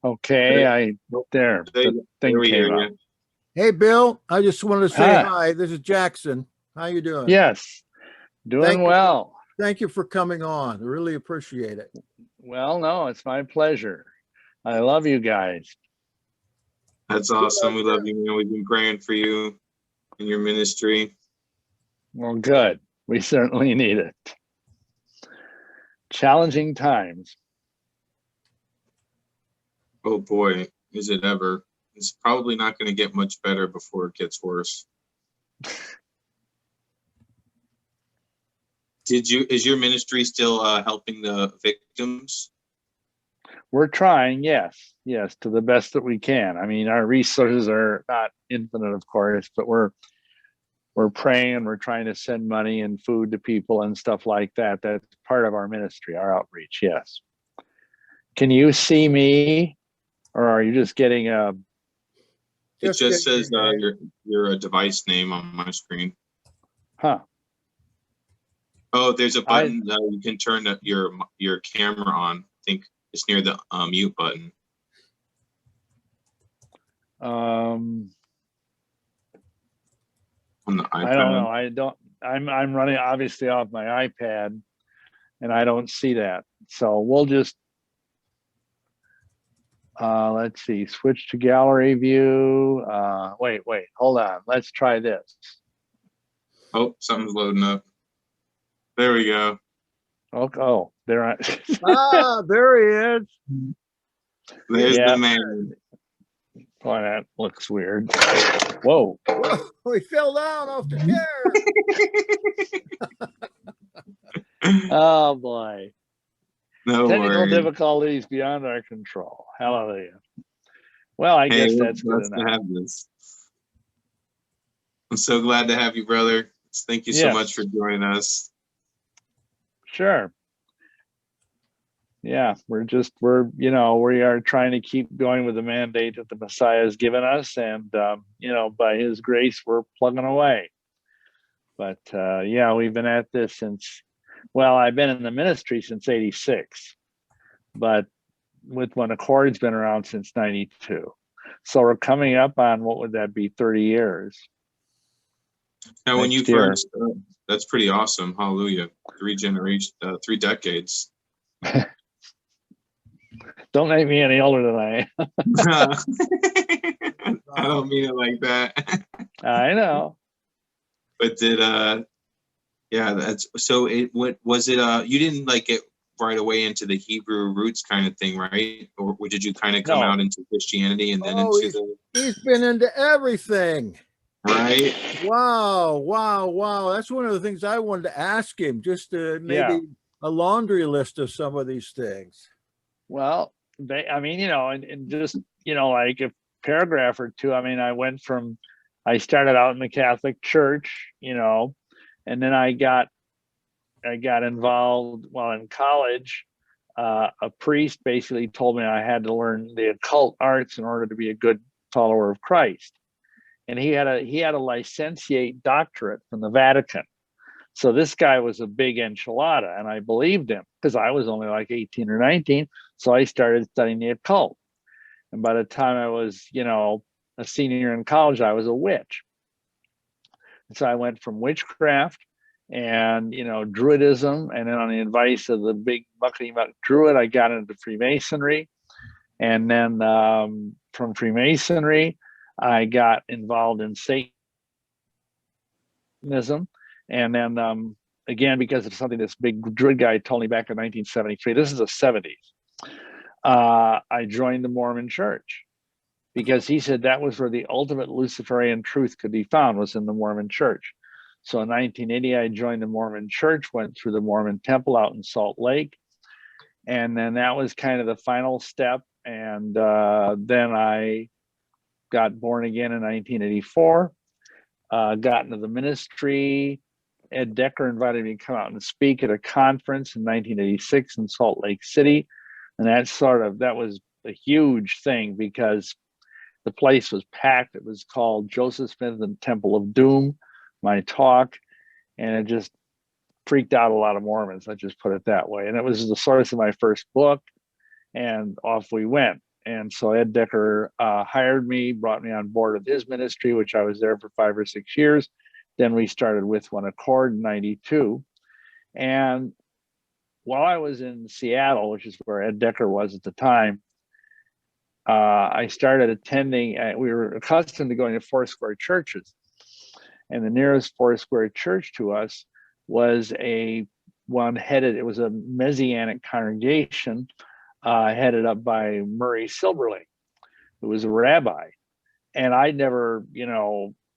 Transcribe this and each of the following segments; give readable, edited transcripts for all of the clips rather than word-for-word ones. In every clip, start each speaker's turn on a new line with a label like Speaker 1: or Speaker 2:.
Speaker 1: Okay,
Speaker 2: There
Speaker 1: the thing
Speaker 2: we hear
Speaker 1: came up.
Speaker 2: you.
Speaker 3: Hey, Bill, I just wanted to say
Speaker 1: Hi.
Speaker 3: hi. This is Jackson. How you doing?
Speaker 1: Yes, doing well.
Speaker 3: Thank you for coming on. I really appreciate it.
Speaker 1: Well, no, it's my pleasure. I love you guys.
Speaker 2: That's awesome. We love you, man. We've been praying for you in your ministry.
Speaker 1: Well, good. We certainly need it. Challenging times.
Speaker 2: Oh boy, is it ever. It's probably not going to get much better before it gets worse. Is your ministry still helping the victims?
Speaker 1: We're trying, yes, to the best that we can. I mean, our resources are not infinite, of course, but we're praying and we're trying to send money and food to people and stuff like that. That's part of our ministry, our outreach, yes. Can you see me, or are you just getting a...
Speaker 2: It just says your device name on my screen.
Speaker 1: Huh.
Speaker 2: Oh, there's a button you can turn your camera on. I think it's near the mute button. On the iPad.
Speaker 1: I don't know. I'm running obviously off my iPad, and I don't see that. So we'll just let's see. Switch to gallery view. Wait, hold on. Let's try this.
Speaker 2: Oh, something's loading up. There we go.
Speaker 1: Oh, there I...
Speaker 3: there he is.
Speaker 2: There's the man.
Speaker 1: Boy, that looks weird. Whoa.
Speaker 3: He fell down off the chair.
Speaker 1: Oh, boy.
Speaker 2: No
Speaker 1: Technical
Speaker 2: worries.
Speaker 1: difficulties beyond our control. Hallelujah. Well, I guess that's good enough.
Speaker 2: To have this. I'm so glad to have you, brother. Thank you so much for joining us.
Speaker 1: Sure. Yeah, we are trying to keep going with the mandate that the Messiah has given us, and by his grace we're plugging away. But we've been at this since, I've been in the ministry since '86, but when Accord's been around since '92. So we're coming up on, what would that be, 30 years.
Speaker 2: Now, when you first, that's pretty awesome. Hallelujah. 3 generations, 3 decades.
Speaker 1: Don't make me any older than I am.
Speaker 2: I don't mean it like that.
Speaker 1: I know.
Speaker 2: But that's so. What was it? You didn't get right away into the Hebrew roots kind of thing, right? Or did you kind of come out into Christianity and then
Speaker 3: he's been into everything.
Speaker 2: Right.
Speaker 3: Wow. That's one of the things I wanted to ask him, just maybe a laundry list of some of these things.
Speaker 1: Well, and just, like a paragraph or two. I mean, I started out in the Catholic Church, and then I got involved while in college. A priest basically told me I had to learn the occult arts in order to be a good follower of Christ. And he had a licentiate doctorate from the Vatican. So this guy was a big enchilada, and I believed him because I was only like 18 or 19. So I started studying the occult. And by the time I was, a senior in college, I was a witch. And so I went from witchcraft and, Druidism. And then on the advice of the big muckety muck Druid, I got into Freemasonry. And then from Freemasonry, I got involved in Satanism. And then again, because of something this big Druid guy told me back in 1973, this is the 70s, I joined the Mormon Church because he said that was where the ultimate Luciferian truth could be found, was in the Mormon Church. So in 1980, I joined the Mormon Church, went through the Mormon Temple out in Salt Lake. And then that was kind of the final step. And then I got born again in 1984, got into the ministry. Ed Decker invited me to come out and speak at a conference in 1986 in Salt Lake City. And that was a huge thing because the place was packed. It was called Joseph Smith and Temple of Doom, my talk. And it just freaked out a lot of Mormons, let's just put it that way. And it was the source of my first book, and off we went. And so Ed Decker hired me, brought me on board with his ministry, which I was there for 5 or 6 years. Then we started with One Accord in 92. And while I was in Seattle, which is where Ed Decker was at the time, I started attending, we were accustomed to going to Foursquare churches. And the nearest Foursquare church to us was it was a Messianic congregation headed up by Murray Silberling, who was a rabbi. And I'd never,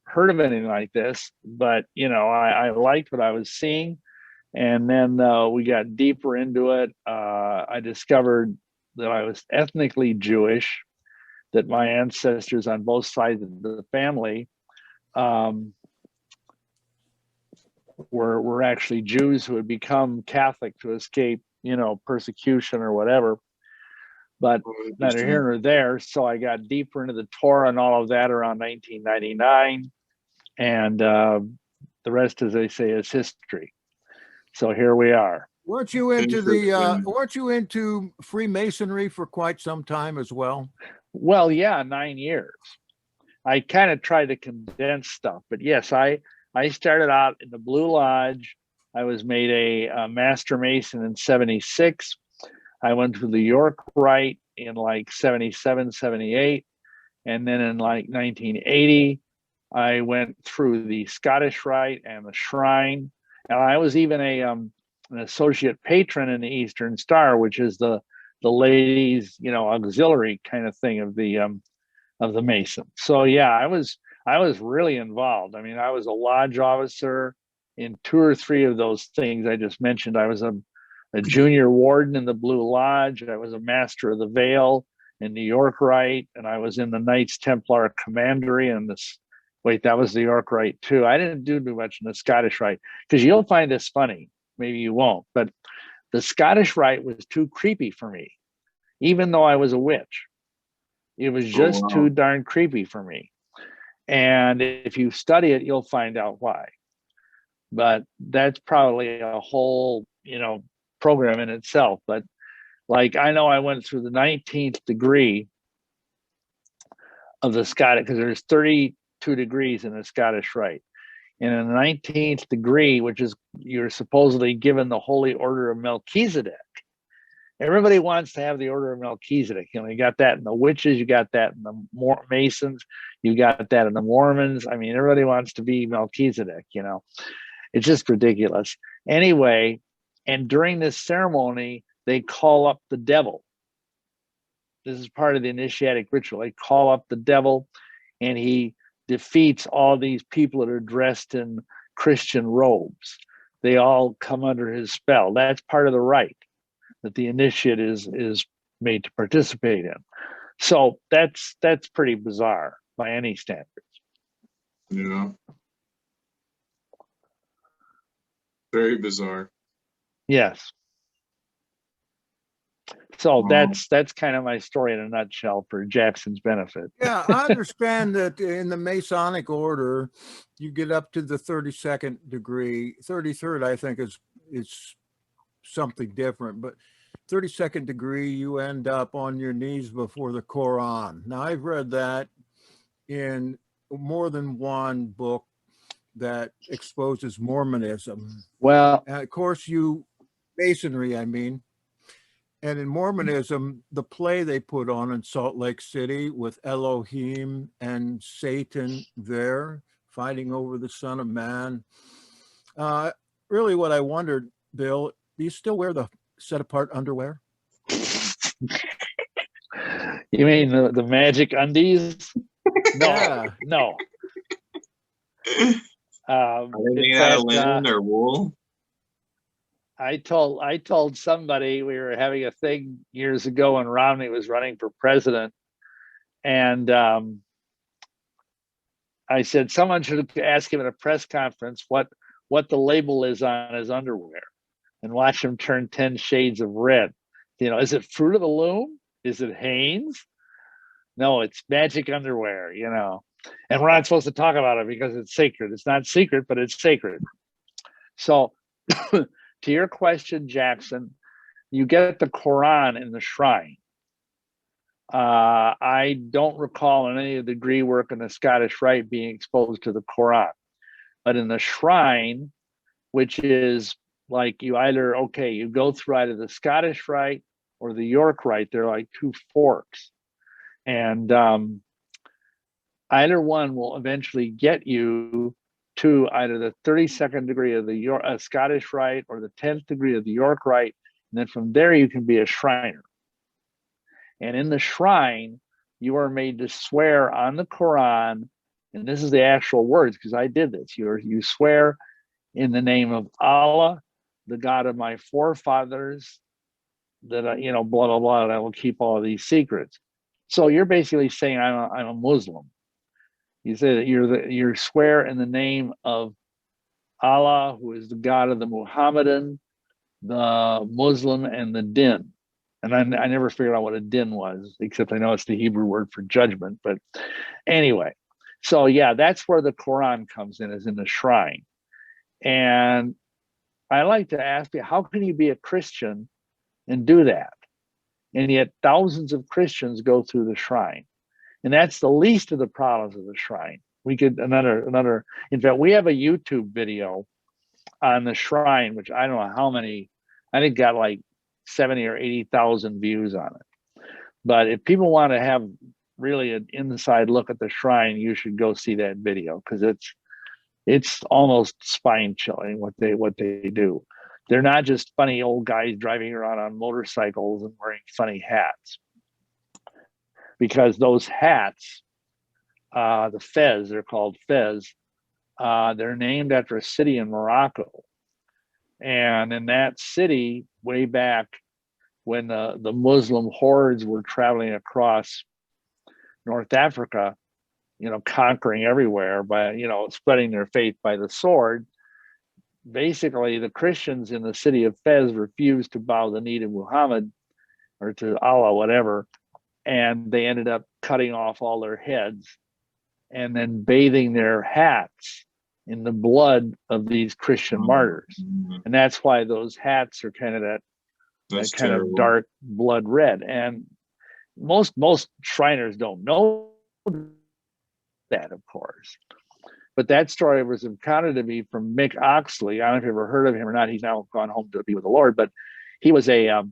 Speaker 1: heard of anything like this, but, I liked what I was seeing. And then we got deeper into it. I discovered that I was ethnically Jewish, that my ancestors on both sides of the family were actually Jews who had become Catholic to escape, persecution or whatever. But neither here nor there. So I got deeper into the Torah and all of that around 1999. And the rest, as they say, is history. So here we are.
Speaker 3: Weren't you into Freemasonry for quite some time as well?
Speaker 1: Well, yeah, 9 years. I kind of tried to condense stuff, but yes, I started out in the Blue Lodge. I was made a Master Mason in 76. I went to the York Rite in like 77, 78. And then in like 1980, I went through the Scottish Rite and the Shrine. And I was even an associate patron in the Eastern Star, which is the ladies, auxiliary kind of thing of the Mason. So yeah, I was really involved. I mean, I was a lodge officer in 2 or 3 of those things I just mentioned. I was a junior warden in the Blue Lodge. I was a master of the Veil in New York Rite, and I was in the Knights Templar Commandery and that was the York Rite too. I didn't do too much in the Scottish Rite, because you'll find this funny. Maybe you won't, but the Scottish Rite was too creepy for me, even though I was a witch. It was just too darn creepy for me. And if you study it, you'll find out why. But that's probably a whole, program in itself. But like, I know I went through the 19th degree of the Scottish, because there's 32 degrees in the Scottish Rite. And in the 19th degree, which is, you're supposedly given the Holy Order of Melchizedek. Everybody wants to have the Order of Melchizedek. You got that in the witches, you got that in the Masons, you got that in the Mormons. I mean, everybody wants to be Melchizedek, It's just ridiculous. Anyway, and during this ceremony, they call up the devil. This is part of the initiatic ritual. They call up the devil, and he defeats all these people that are dressed in Christian robes. They all come under his spell. That's part of the rite that the initiate is made to participate in. So that's pretty bizarre by any standards.
Speaker 2: Yeah. Very bizarre.
Speaker 1: Yes. So that's kind of my story in a nutshell for Jackson's benefit.
Speaker 3: Yeah, I understand that in the Masonic order, you get up to the 32nd degree. 33rd, I think, is something different, but 32nd degree, you end up on your knees before the Koran. Now, I've read that in more than one book that exposes Mormonism.
Speaker 1: Well,
Speaker 3: and of course, Masonry, I mean. And in Mormonism, the play they put on in Salt Lake City with Elohim and Satan there fighting over the Son of Man. Really what I wondered, Bill, do you still wear the set apart underwear?
Speaker 1: You mean the magic undies? No,
Speaker 3: yeah.
Speaker 1: No.
Speaker 2: Are they made out of linen or wool?
Speaker 1: I told somebody, we were having a thing years ago when Romney was running for president, and I said someone should ask him at a press conference what the label is on his underwear, and watch him turn 10 shades of red. Is it Fruit of the Loom? Is it Hanes? No, it's magic underwear. And we're not supposed to talk about it because it's sacred. It's not secret, but it's sacred. So. To your question, Jackson, you get the Koran in the shrine. I don't recall in any of the degree work in the Scottish Rite being exposed to the Koran. But in the shrine, which is like you either, okay, you go through either the Scottish Rite or the York Rite, they're like two forks. And either one will eventually get you to either the 32nd degree of the Scottish Rite or the 10th degree of the York Rite. And then from there, you can be a Shriner. And in the shrine, you are made to swear on the Quran, and this is the actual words, because I did this. You swear in the name of Allah, the God of my forefathers, that blah blah blah, and I will keep all of these secrets. So you're basically saying I'm a Muslim. You say that you swear in the name of Allah, who is the God of the Muhammadan, the Muslim, and the Din. And I never figured out what a din was, except I know it's the Hebrew word for judgment. But anyway, so yeah, that's where the Quran comes in, is in the shrine. And I like to ask you, how can you be a Christian and do that? And yet thousands of Christians go through the shrine. And that's the least of the problems of the shrine. We could another. In fact, we have a YouTube video on the shrine, which I don't know how many. I think got like 70 or 80,000 views on it. But if people want to have really an inside look at the shrine, you should go see that video, because it's almost spine chilling what they do. They're not just funny old guys driving around on motorcycles and wearing funny hats, because those hats, the fez, they're called fez. They're named after a city in Morocco. And in that city, way back when the Muslim hordes were traveling across North Africa, conquering everywhere by, spreading their faith by the sword, basically the Christians in the city of Fez refused to bow the knee to Muhammad or to Allah, whatever, and they ended up cutting off all their heads and then bathing their hats in the blood of these Christian martyrs. And that's why those hats are kind of that kind of dark blood red. And most Shriners don't know that, of course. But that story was recounted to me from Mick Oxley. I don't know if you've ever heard of him or not. He's now gone home to be with the Lord, but he was a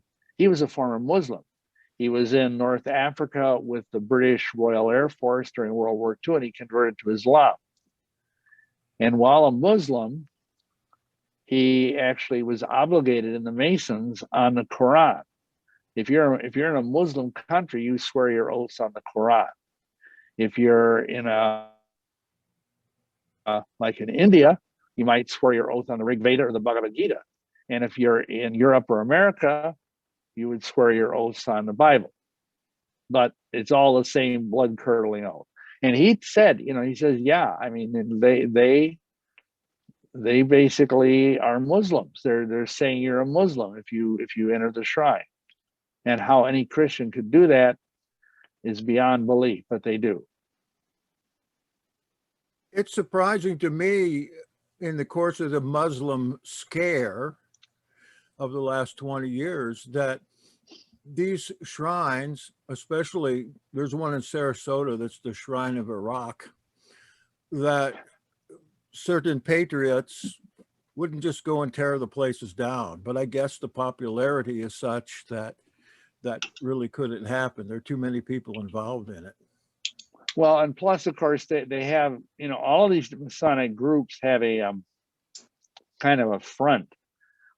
Speaker 1: former Muslim. He was in North Africa with the British Royal Air Force during World War II, and he converted to Islam. And while a Muslim, he actually was obligated in the Masons on the Quran. If you're in a Muslim country, you swear your oaths on the Quran. If you're in like in India, you might swear your oath on the Rig Veda or the Bhagavad Gita. And if you're in Europe or America, you would swear your oaths on the Bible. But it's all the same blood-curdling oath. And he said, he says, yeah, I mean, they basically are Muslims. They're saying you're a Muslim if you enter the shrine. And how any Christian could do that is beyond belief, but they do.
Speaker 3: It's surprising to me, in the course of the Muslim scare of the last 20 years, that these shrines, especially, there's one in Sarasota that's the Shrine of Iraq, that certain patriots wouldn't just go and tear the places down. But I guess the popularity is such that that really couldn't happen. There are too many people involved in it.
Speaker 1: Well, and plus, of course, they have, all of these Masonic groups have a kind of a front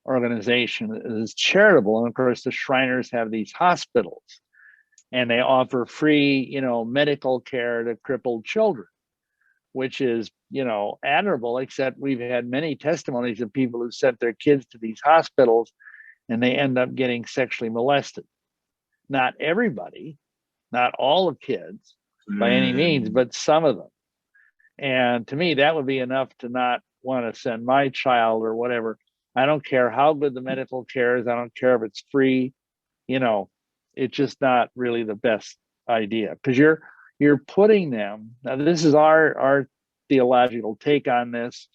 Speaker 1: organization that is charitable. And of course, the Shriners have these hospitals, and they offer free, medical care to crippled children, which is, admirable, except we've had many testimonies of people who sent their kids to these hospitals and they end up getting sexually molested. Not everybody, not all the kids by any means, but some of them. And to me, that would be enough to not want to send my child or whatever. I don't care how good the medical care is. I don't care if it's free. It's just not really the best idea, because you're putting them. Now, this is our theological take on this.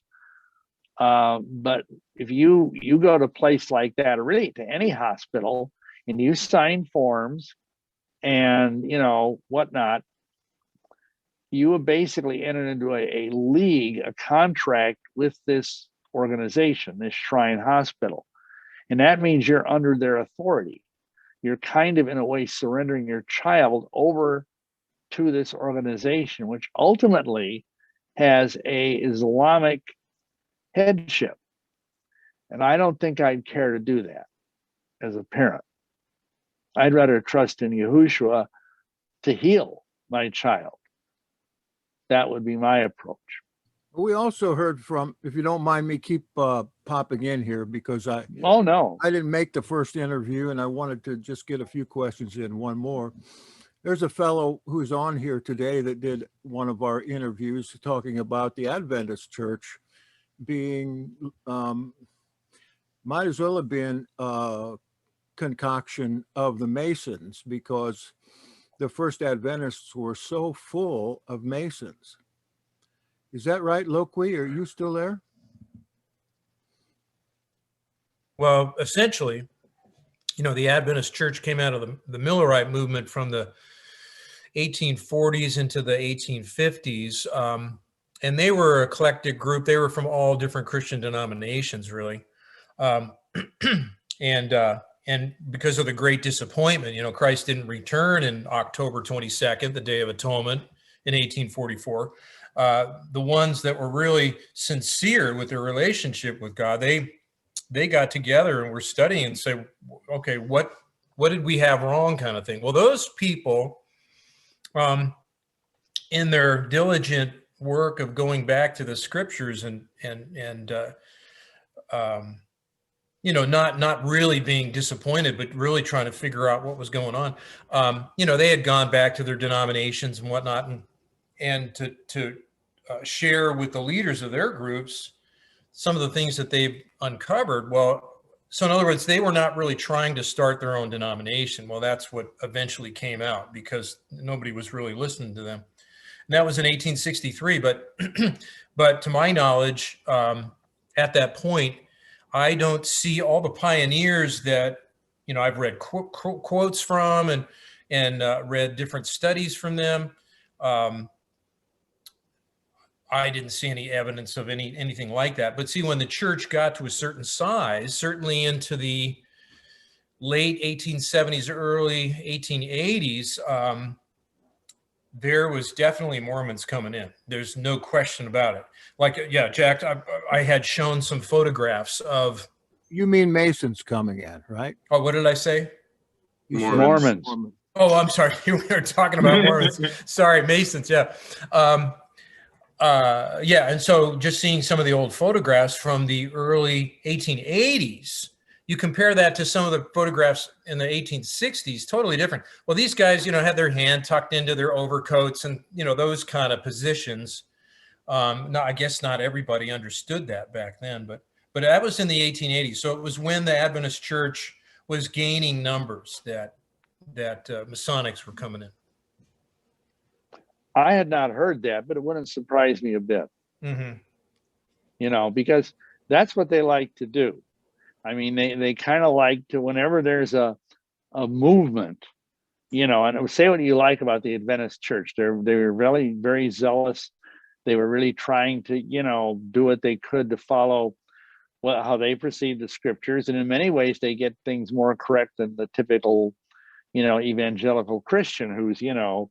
Speaker 1: But if you go to a place like that, or really to any hospital, and you sign forms and, you know, whatnot, you have basically entered into a league, a contract with this organization, this Shrine Hospital. And that means you're under their authority. You're kind of, in a way, surrendering your child over to this organization, which ultimately has a Islamic headship. And I don't think I'd care to do that as a parent. I'd rather trust in Yahushua to heal my child. That would be my approach.
Speaker 3: We also heard from, if you don't mind me keep popping in here, because I didn't make the first interview and I wanted to just get a few questions in, one more. There's a fellow who's on here today that did one of our interviews talking about the Adventist church being, might as well have been a concoction of the Masons, because the first Adventists were so full of Masons. Is that right, Loqui? Are you still there?
Speaker 4: Well, essentially, you know, the Adventist church came out of the Millerite movement from the 1840s into the 1850s. And they were an eclectic group. They were from all different Christian denominations, really. And because of the great disappointment, you know, Christ didn't return in October 22nd, the Day of Atonement in 1844. The ones that were really sincere with their relationship with God, they got together and were studying and say, okay, what did we have wrong, kind of thing. Well, those people, in their diligent work of going back to the scriptures and you know, not really being disappointed, but really trying to figure out what was going on. You know, they had gone back to their denominations and whatnot, and to share with the leaders of their groups some of the things that they've uncovered. Well, so in other words, they were not really trying to start their own denomination. Well, that's what eventually came out, because nobody was really listening to them. And that was in 1863. But to my knowledge, at that point, I don't see all the pioneers that, you know, I've read quotes from and read different studies from them. I didn't see any evidence of anything like that. But see, when the church got to a certain size, certainly into the late 1870s, early 1880s, there was definitely Mormons coming in. There's no question about it. Like, yeah, Jack, I had shown some photographs of.
Speaker 3: You mean Masons coming in, right?
Speaker 4: Oh, what did I say?
Speaker 1: Mormons.
Speaker 4: Oh, I'm sorry. We were talking about Mormons. Sorry, Masons. Yeah. Yeah. And so just seeing some of the old photographs from the early 1880s, you compare that to some of the photographs in the 1860s, totally different. Well, these guys, you know, had their hand tucked into their overcoats and, you know, those kind of positions. No, I guess not everybody understood that back then, but that was in the 1880s. So it was when the Adventist church was gaining numbers that Masonics were coming in.
Speaker 1: I had not heard that, but it wouldn't surprise me a bit.
Speaker 4: Mm-hmm.
Speaker 1: You know, because that's what they like to do. I mean, they kind of like to, whenever there's a movement, you know, and say what you like about the Adventist church. They were really very zealous. They were really trying to, you know, do what they could to follow how they perceive the scriptures. And in many ways, they get things more correct than the typical, you know, evangelical Christian who's, you know,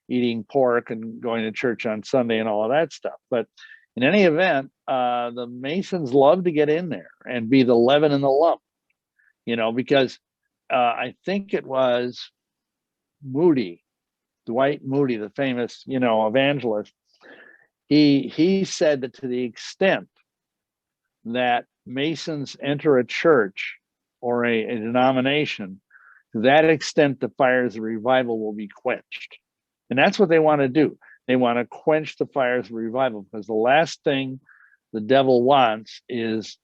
Speaker 1: eating pork and going to church on Sunday and all of that stuff. But in any event, the Masons love to get in there and be the leaven in the lump, you know, because I think it was Moody, Dwight Moody, the famous, you know, evangelist. He said that to the extent that Masons enter a church or a denomination, to that extent the fires of revival will be quenched. And that's what they want to do. They want to quench the fires of revival, because the last thing the devil wants is,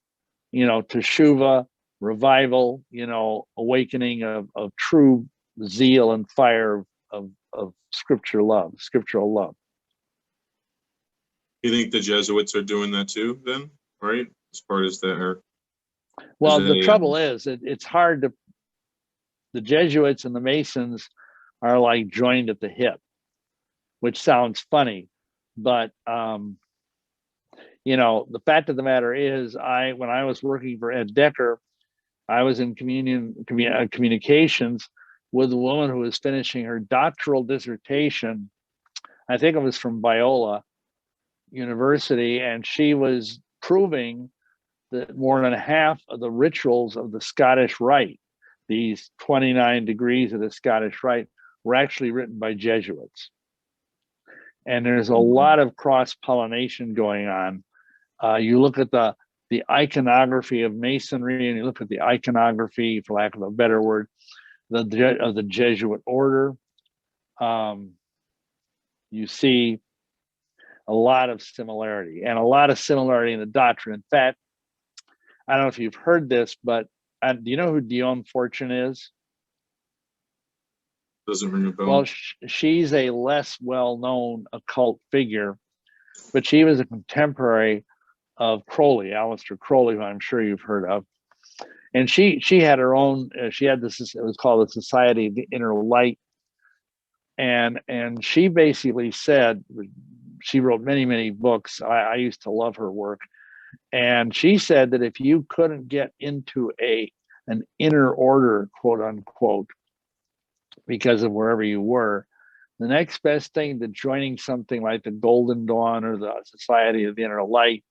Speaker 1: you know, teshuva, revival, you know, awakening of true zeal and fire of scriptural love.
Speaker 2: You think the Jesuits are doing that too, then, right? As far as that,
Speaker 1: well, the trouble is, it's hard to. The Jesuits and the Masons are like joined at the hip, which sounds funny, but you know, the fact of the matter is, when I was working for Ed Decker, I was in communications with a woman who was finishing her doctoral dissertation. I think it was from Biola University, and she was proving that more than half of the rituals of the Scottish Rite, these 29 degrees of the Scottish Rite, were actually written by Jesuits. And there's a lot of cross-pollination going on. You look at the iconography of Masonry, and you look at the iconography, for lack of a better word, of the Jesuit order. You see a lot of similarity, and a lot of similarity in the doctrine. In fact, I don't know if you've heard this, but do you know who Dionne Fortune is?
Speaker 2: Doesn't ring a bell.
Speaker 1: Well, she's a less well-known occult figure, but she was a contemporary of Crowley, Aleister Crowley, who I'm sure you've heard of. And she had her own, she had this, it was called the Society of the Inner Light. And she basically said, she wrote many, many books. I used to love her work. And she said that if you couldn't get into an inner order, quote unquote, because of wherever you were, the next best thing to joining something like the Golden Dawn or the Society of the Inner Light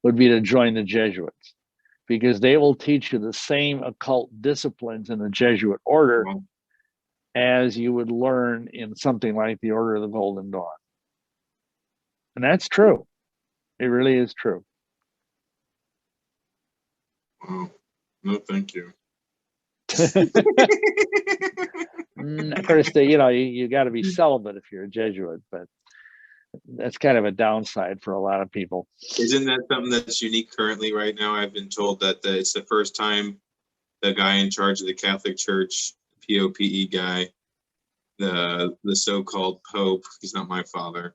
Speaker 1: would be to join the Jesuits, because they will teach you the same occult disciplines in the Jesuit order as you would learn in something like the Order of the Golden Dawn. And that's true. It really is true.
Speaker 2: Wow. No, thank you.
Speaker 1: Of course, you got to be celibate if you're a Jesuit, but that's kind of a downside for a lot of people.
Speaker 2: Isn't that something that's unique currently right now? I've been told that it's the first time the guy in charge of the Catholic Church, POPE guy, the so-called Pope, he's not my father,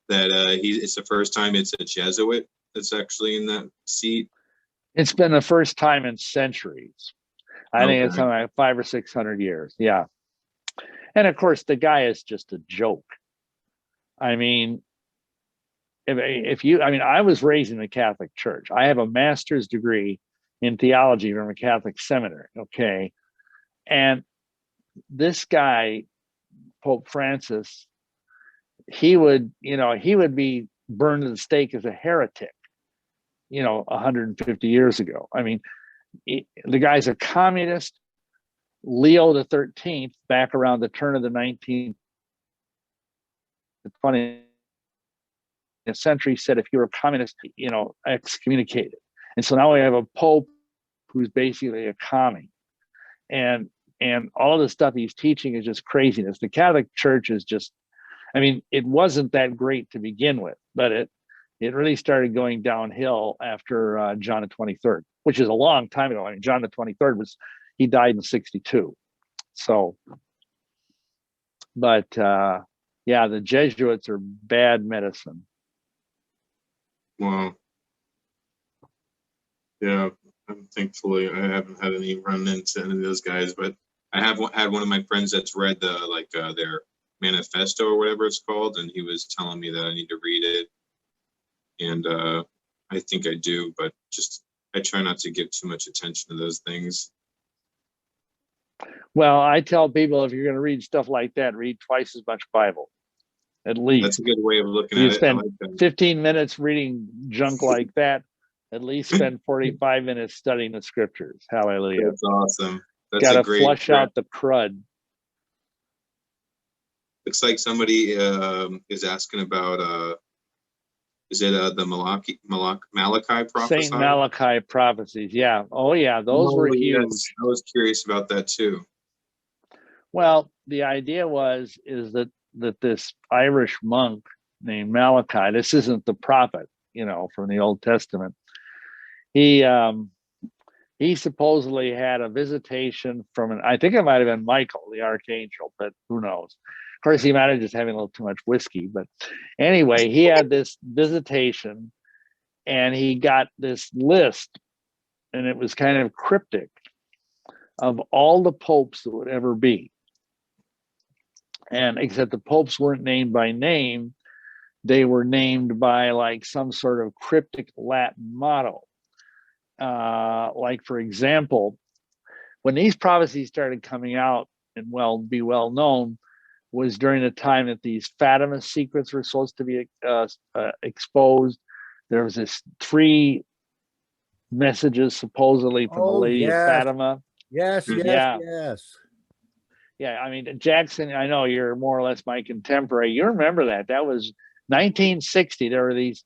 Speaker 2: that it's the first time it's a Jesuit that's actually in that seat.
Speaker 1: It's been the first time in centuries. I think it's something like 500 or 600 years. Yeah. And of course, the guy is just a joke. I mean, I was raised in the Catholic Church. I have a master's degree in theology from a Catholic seminary. Okay. And this guy, Pope Francis, he would be burned to the stake as a heretic, 150 years ago. I mean, the guy's a communist. Leo the 13th, back around the turn of the 19th and 20th century, said if you're a communist, excommunicated. And so now we have a pope who's basically a commie, and all the stuff he's teaching is just craziness. The Catholic Church is just, it wasn't that great to begin with, but it really started going downhill after John the 23rd, which is a long time ago. John the 23rd he died in 62. So, but yeah, the Jesuits are bad medicine.
Speaker 2: Wow. Yeah, thankfully I haven't had any run into any of those guys, but I have had one of my friends that's read their manifesto or whatever it's called, and he was telling me that I need to read it. And I think I do, but I try not to give too much attention to those things.
Speaker 1: Well, I tell people, if you're going to read stuff like that, read twice as much Bible, at least.
Speaker 2: That's a good way of looking
Speaker 1: at it.
Speaker 2: You
Speaker 1: spend 15 minutes reading junk like that, at least spend 45 minutes studying the scriptures. Hallelujah.
Speaker 2: That's awesome. That's
Speaker 1: got to flush out the crud.
Speaker 2: Looks like somebody is asking about, is it the Malachi prophecy?
Speaker 1: Saint Malachi prophecies, yeah. Oh, yeah, those were huge.
Speaker 2: Yes. I was curious about that too.
Speaker 1: Well, the idea is that this Irish monk named Malachi, this isn't the prophet, from the Old Testament. He supposedly had a visitation from I think it might have been Michael, the archangel, but who knows? Of course, he might have just having a little too much whiskey. But anyway, he had this visitation, and he got this list, and it was kind of cryptic, of all the popes that would ever be. And except the popes weren't named by name, they were named by like some sort of cryptic Latin motto. Like, for example, when these prophecies started coming out and be well known was during the time that these Fatima secrets were supposed to be exposed. There was this 3 messages supposedly from the Lady of Fatima.
Speaker 3: Yes, yes,
Speaker 1: Yeah.
Speaker 3: yes.
Speaker 1: Yeah, I mean, Jackson, I know you're more or less my contemporary. You remember that. That was 1960. There were these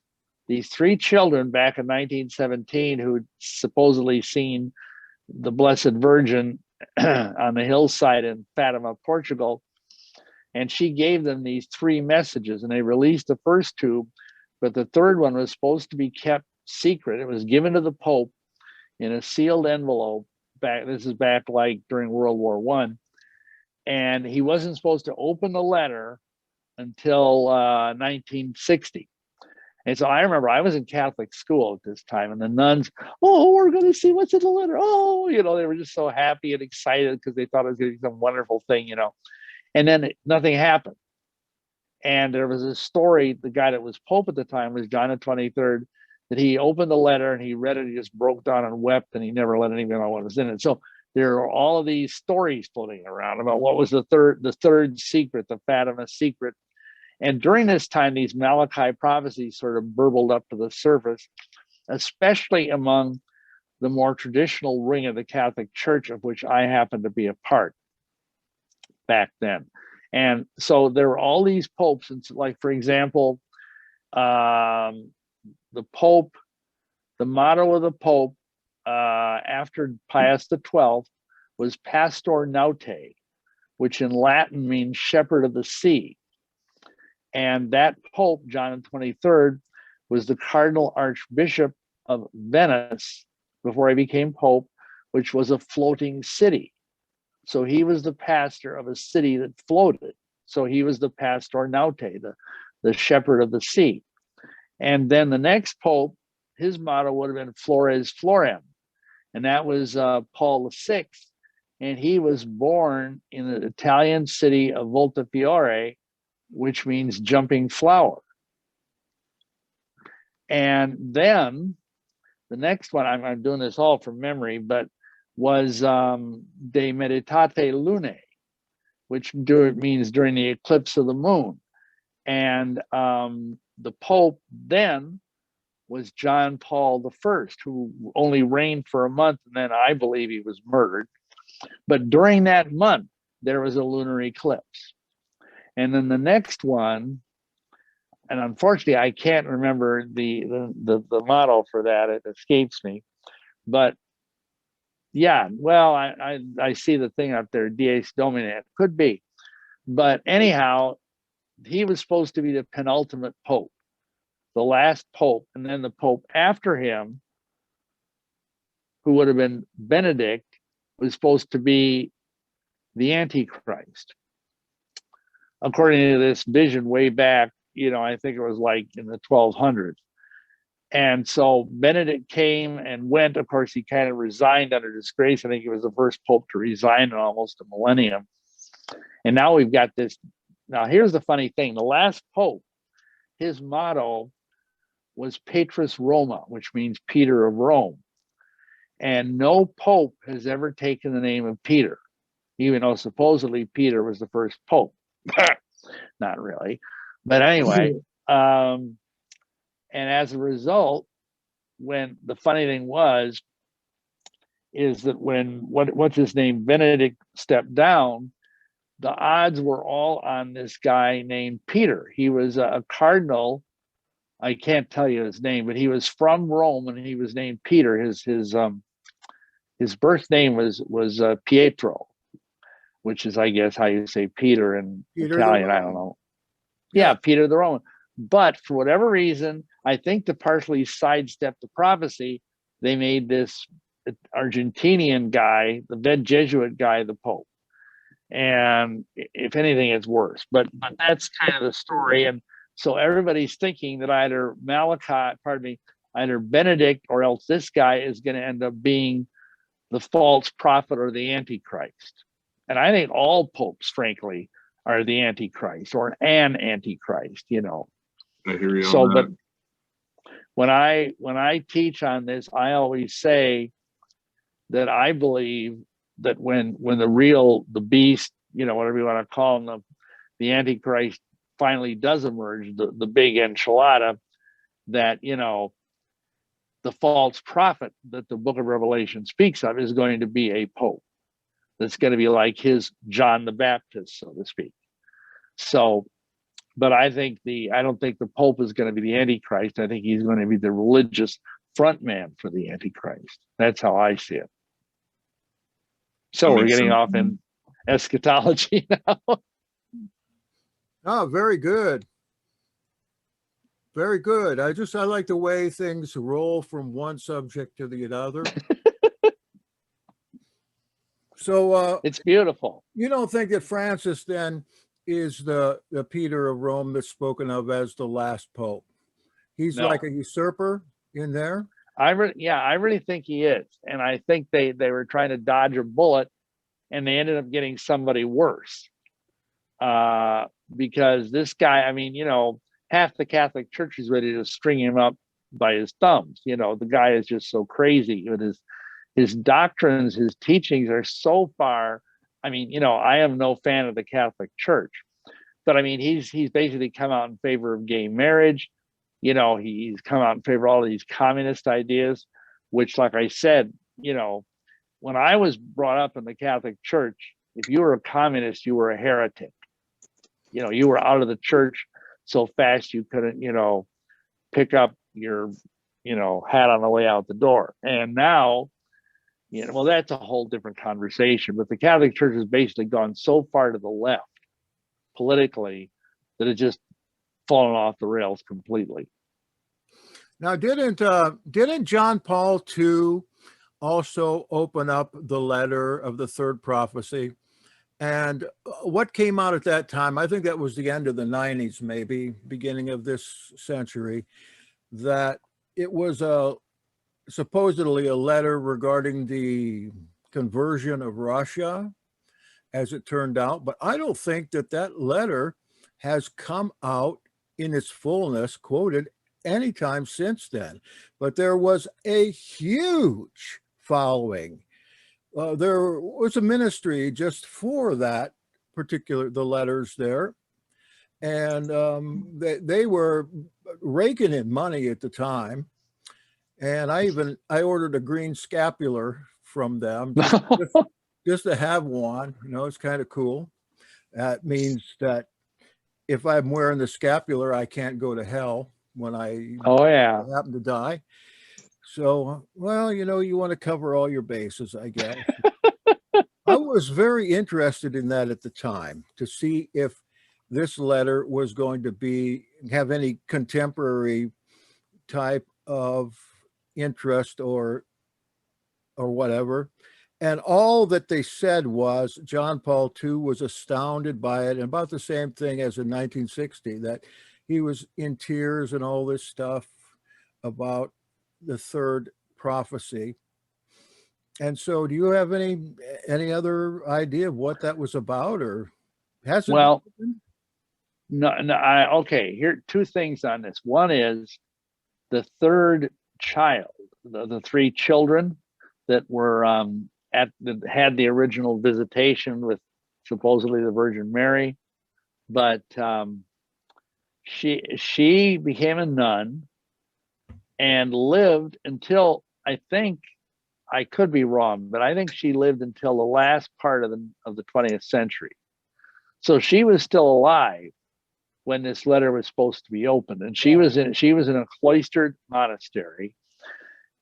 Speaker 1: 3 children back in 1917 who'd supposedly seen the Blessed Virgin on the hillside in Fatima, Portugal. And she gave them these 3 messages, and they released the first 2, but the third one was supposed to be kept secret. It was given to the Pope in a sealed envelope. This is back like during World War I. And he wasn't supposed to open the letter until 1960. And so I remember I was in Catholic school at this time, and the nuns, oh, we're going to see what's in the letter. Oh, they were just so happy and excited because they thought it was going to be some wonderful thing, And then nothing happened. And there was a story, the guy that was Pope at the time was John the 23rd, that he opened the letter and he read it, he just broke down and wept, and he never let anyone know what was in it. So there are all of these stories floating around about what was the third secret, the Fatima secret. And during this time, these Malachi prophecies sort of burbled up to the surface, especially among the more traditional ring of the Catholic Church, of which I happen to be a part back then. And so there were all these popes, and like, for example, the Pope, the motto of the Pope after Pius XII was Pastor Naute, which in Latin means shepherd of the sea. And that Pope, John XXIII, was the Cardinal Archbishop of Venice before he became Pope, which was a floating city. So he was the pastor of a city that floated. So he was the Pastor Naute, the shepherd of the sea. And then the next Pope, his motto would have been Flores Florem. And that was Paul VI. And he was born in the Italian city of Voltafiore, which means jumping flower. And then the next one, I'm doing this all from memory, but was De Meditate Lunae, which means during the eclipse of the moon. And the Pope then was John Paul I, who only reigned for a month, and then I believe he was murdered. But during that month, there was a lunar eclipse. And then the next one, and unfortunately, I can't remember the model for that. It escapes me. But yeah, well, I see the thing up there, Dies Domini. It could be. But anyhow, he was supposed to be the penultimate Pope, the last Pope. And then the Pope after him, who would have been Benedict, was supposed to be the Antichrist. According to this vision way back, I think it was like in the 1200s. And so Benedict came and went. Of course, he kind of resigned under disgrace. I think he was the first Pope to resign in almost a millennium. And now we've got this. Now, here's the funny thing. The last Pope, his motto was Petrus Roma, which means Peter of Rome. And no Pope has ever taken the name of Peter, even though supposedly Peter was the first Pope. Not really. But anyway, and as a result, when the funny thing is that when what's his name, Benedict stepped down, the odds were all on this guy named Peter. He was a cardinal. I can't tell you his name, but he was from Rome, and he was named Peter. His birth name was Pietro, which is, I guess, how you say Peter in Italian. I don't know. Yeah, Peter the Roman. But for whatever reason, I think to partially sidestep the prophecy, they made this Argentinian guy, the Jesuit guy, the Pope. And if anything, it's worse. But that's kind of the story. And so everybody's thinking that either either Benedict or else this guy is going to end up being the false prophet or the Antichrist. And I think all popes, frankly, are the Antichrist or an Antichrist,
Speaker 2: I hear you
Speaker 1: So,
Speaker 2: on
Speaker 1: but
Speaker 2: that.
Speaker 1: when I teach on this, I always say that I believe that when the beast, whatever you want to call him, the Antichrist finally does emerge, the big enchilada, that the false prophet that the book of Revelation speaks of is going to be a pope. That's going to be like his John the Baptist, so to speak. So, but I don't think the Pope is going to be the Antichrist. I think he's going to be the religious front man for the Antichrist. That's how I see it. So
Speaker 2: That
Speaker 1: we're
Speaker 2: makes
Speaker 1: getting
Speaker 2: sense.
Speaker 1: off in eschatology now.
Speaker 3: Oh, very good. Very good. I like the way things roll from one subject to the other. So
Speaker 1: It's beautiful.
Speaker 3: you don't think that Francis then is the Peter of Rome that's spoken of as the last pope? He's
Speaker 1: No.
Speaker 3: like a usurper in there?
Speaker 1: I really think he is. And I think they were trying to dodge a bullet and they ended up getting somebody worse. Because this guy, I mean, half the Catholic Church is ready to string him up by his thumbs. The guy is just so crazy with his doctrines, his teachings are so far. I mean, I am no fan of the Catholic Church, but I mean, he's basically come out in favor of gay marriage. He's come out in favor of all of these communist ideas, which, like I said, when I was brought up in the Catholic Church, if you were a communist, you were a heretic. You were out of the church so fast you couldn't, pick up your, hat on the way out the door. And now, well, that's a whole different conversation. But the Catholic Church has basically gone so far to the left politically that it just fallen off the rails completely.
Speaker 3: Now, didn't John Paul II also open up the letter of the third prophecy? And what came out at that time, I think that was the end of the 90s, maybe beginning of this century, that it was supposedly a letter regarding the conversion of Russia, as it turned out. But I don't think that letter has come out in its fullness, quoted anytime since then. But there was a huge following. There was a ministry just for that the letters there. And they were raking in money at the time. And I ordered a green scapular from them just to have one. It's kind of cool. That means that if I'm wearing the scapular, I can't go to hell when I happen to die. So, well, you want to cover all your bases, I guess. I was very interested in that at the time to see if this letter was going to have any contemporary type of interest or whatever. And all that they said was John Paul II was astounded by it, and about the same thing as in 1960, that he was in tears and all this stuff about the third prophecy. And so do you have any other idea of what that was about, or has it?
Speaker 1: Well, no, okay, here, two things on this. One is the third child, the three children that were that had the original visitation with supposedly the Virgin Mary, but she became a nun and lived until, I could be wrong, but I think she lived until the last part of the 20th century. So she was still alive when this letter was supposed to be opened, and she was in a cloistered monastery,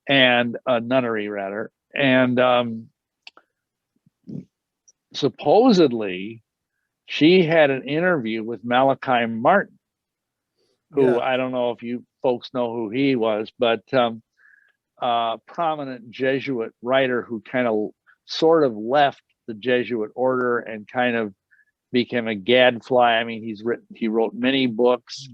Speaker 1: and a nunnery rather, and supposedly she had an interview with Malachi Martin, who I don't know if you folks know who he was, but prominent Jesuit writer who kind of sort of left the Jesuit order and kind of became a gadfly. I mean, he wrote many books,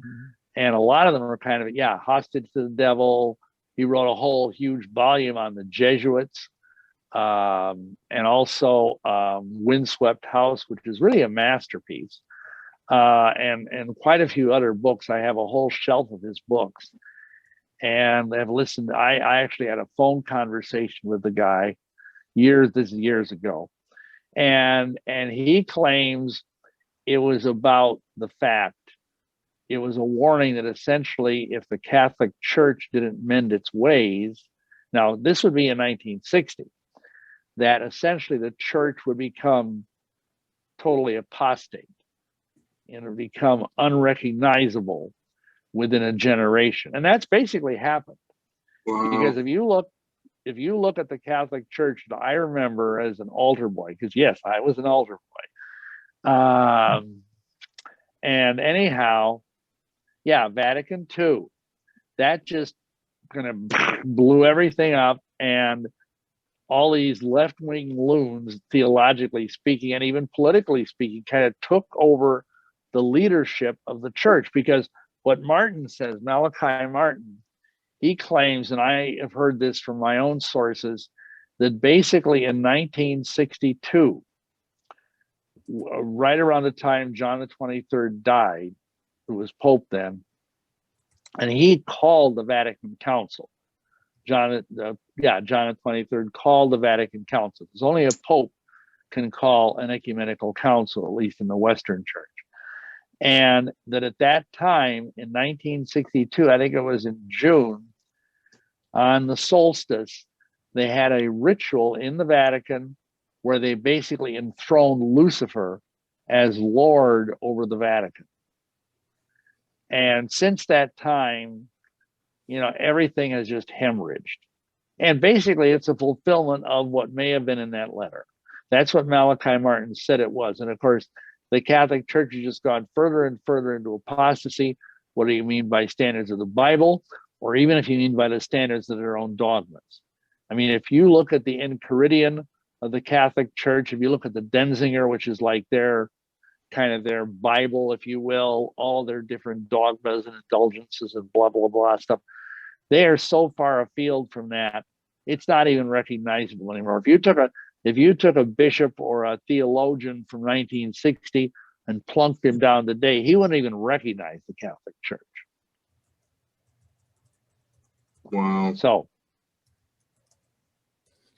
Speaker 1: and a lot of them are kind of, hostage to the devil. He wrote a whole huge volume on the Jesuits, and also Windswept House, which is really a masterpiece. and quite a few other books. I have a whole shelf of his books, and I've listened. I actually had a phone conversation with the guy this is years ago, and he claims it was about the fact, it was a warning that essentially if the Catholic Church didn't mend its ways, now this would be in 1960, that essentially the church would become totally apostate and it would become unrecognizable within a generation. And that's basically happened.
Speaker 2: Wow.
Speaker 1: Because if you look at the Catholic Church, I remember as an altar boy, because yes, I was an altar boy. And anyhow, yeah, Vatican II, that just kind of blew everything up, and all these left-wing loons, theologically speaking, and even politically speaking, kind of took over the leadership of the church. Because what Martin says, Malachi Martin, he claims, and I have heard this from my own sources, that basically in 1962, right around the time John the 23rd died, who was Pope then, and he called the Vatican Council. John the 23rd called the Vatican Council. There's only a Pope can call an ecumenical council, at least in the Western Church. And that at that time in 1962, I think it was in June, on the solstice, they had a ritual in the Vatican where they basically enthroned Lucifer as Lord over the Vatican. And since that time, everything has just hemorrhaged. And basically, it's a fulfillment of what may have been in that letter. That's what Malachi Martin said it was. And of course, the Catholic Church has just gone further and further into apostasy. What do you mean by standards of the Bible? Or even if you mean by the standards of their own dogmas. I mean, if you look at the Enchiridion of the Catholic Church, if you look at the Denzinger, which is like their kind of their Bible, if you will, all their different dogmas and indulgences and blah, blah, blah stuff, they are so far afield from that, it's not even recognizable anymore. If you took a bishop or a theologian from 1960 and plunked him down today, he wouldn't even recognize the Catholic Church.
Speaker 2: Wow.
Speaker 1: So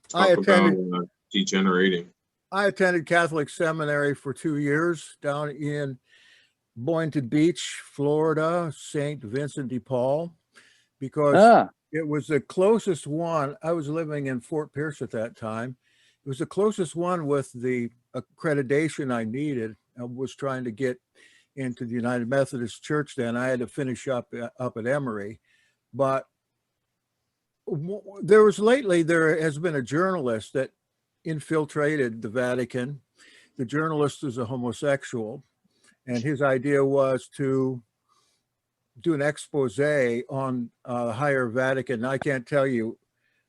Speaker 2: Talk about degenerating.
Speaker 3: I attended Catholic seminary for 2 years down in Boynton Beach, Florida, St. Vincent de Paul, because it was the closest one. I was living in Fort Pierce at that time. It was the closest one with the accreditation I needed. I was trying to get into the United Methodist Church then. I had to finish up at Emory. But there has been a journalist that infiltrated the Vatican. The journalist is a homosexual, and his idea was to do an expose on the higher Vatican. I can't tell you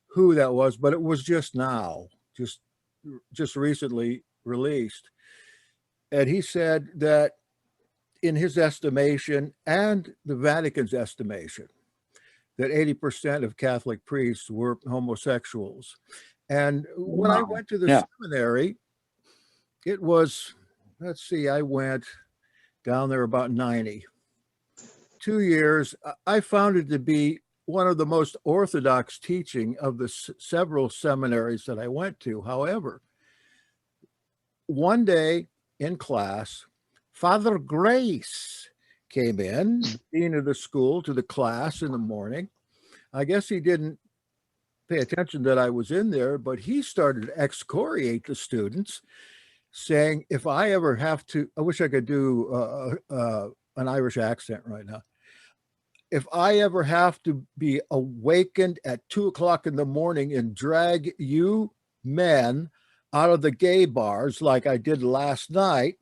Speaker 3: who that was, but it was just recently released. And he said that in his estimation and the Vatican's estimation, that 80% of Catholic priests were homosexuals. And when I went to the seminary, it was, I went down there about 90. 2 years, I found it to be one of the most orthodox teaching of the several seminaries that I went to. However, one day in class, Father Grace came in, dean of the school, to the class in the morning. I guess he didn't pay attention that I was in there, but he started to excoriate the students, saying, if I ever have to, I wish I could do an Irish accent right now. If I ever have to be awakened at 2 o'clock in the morning and drag you men out of the gay bars like I did last night,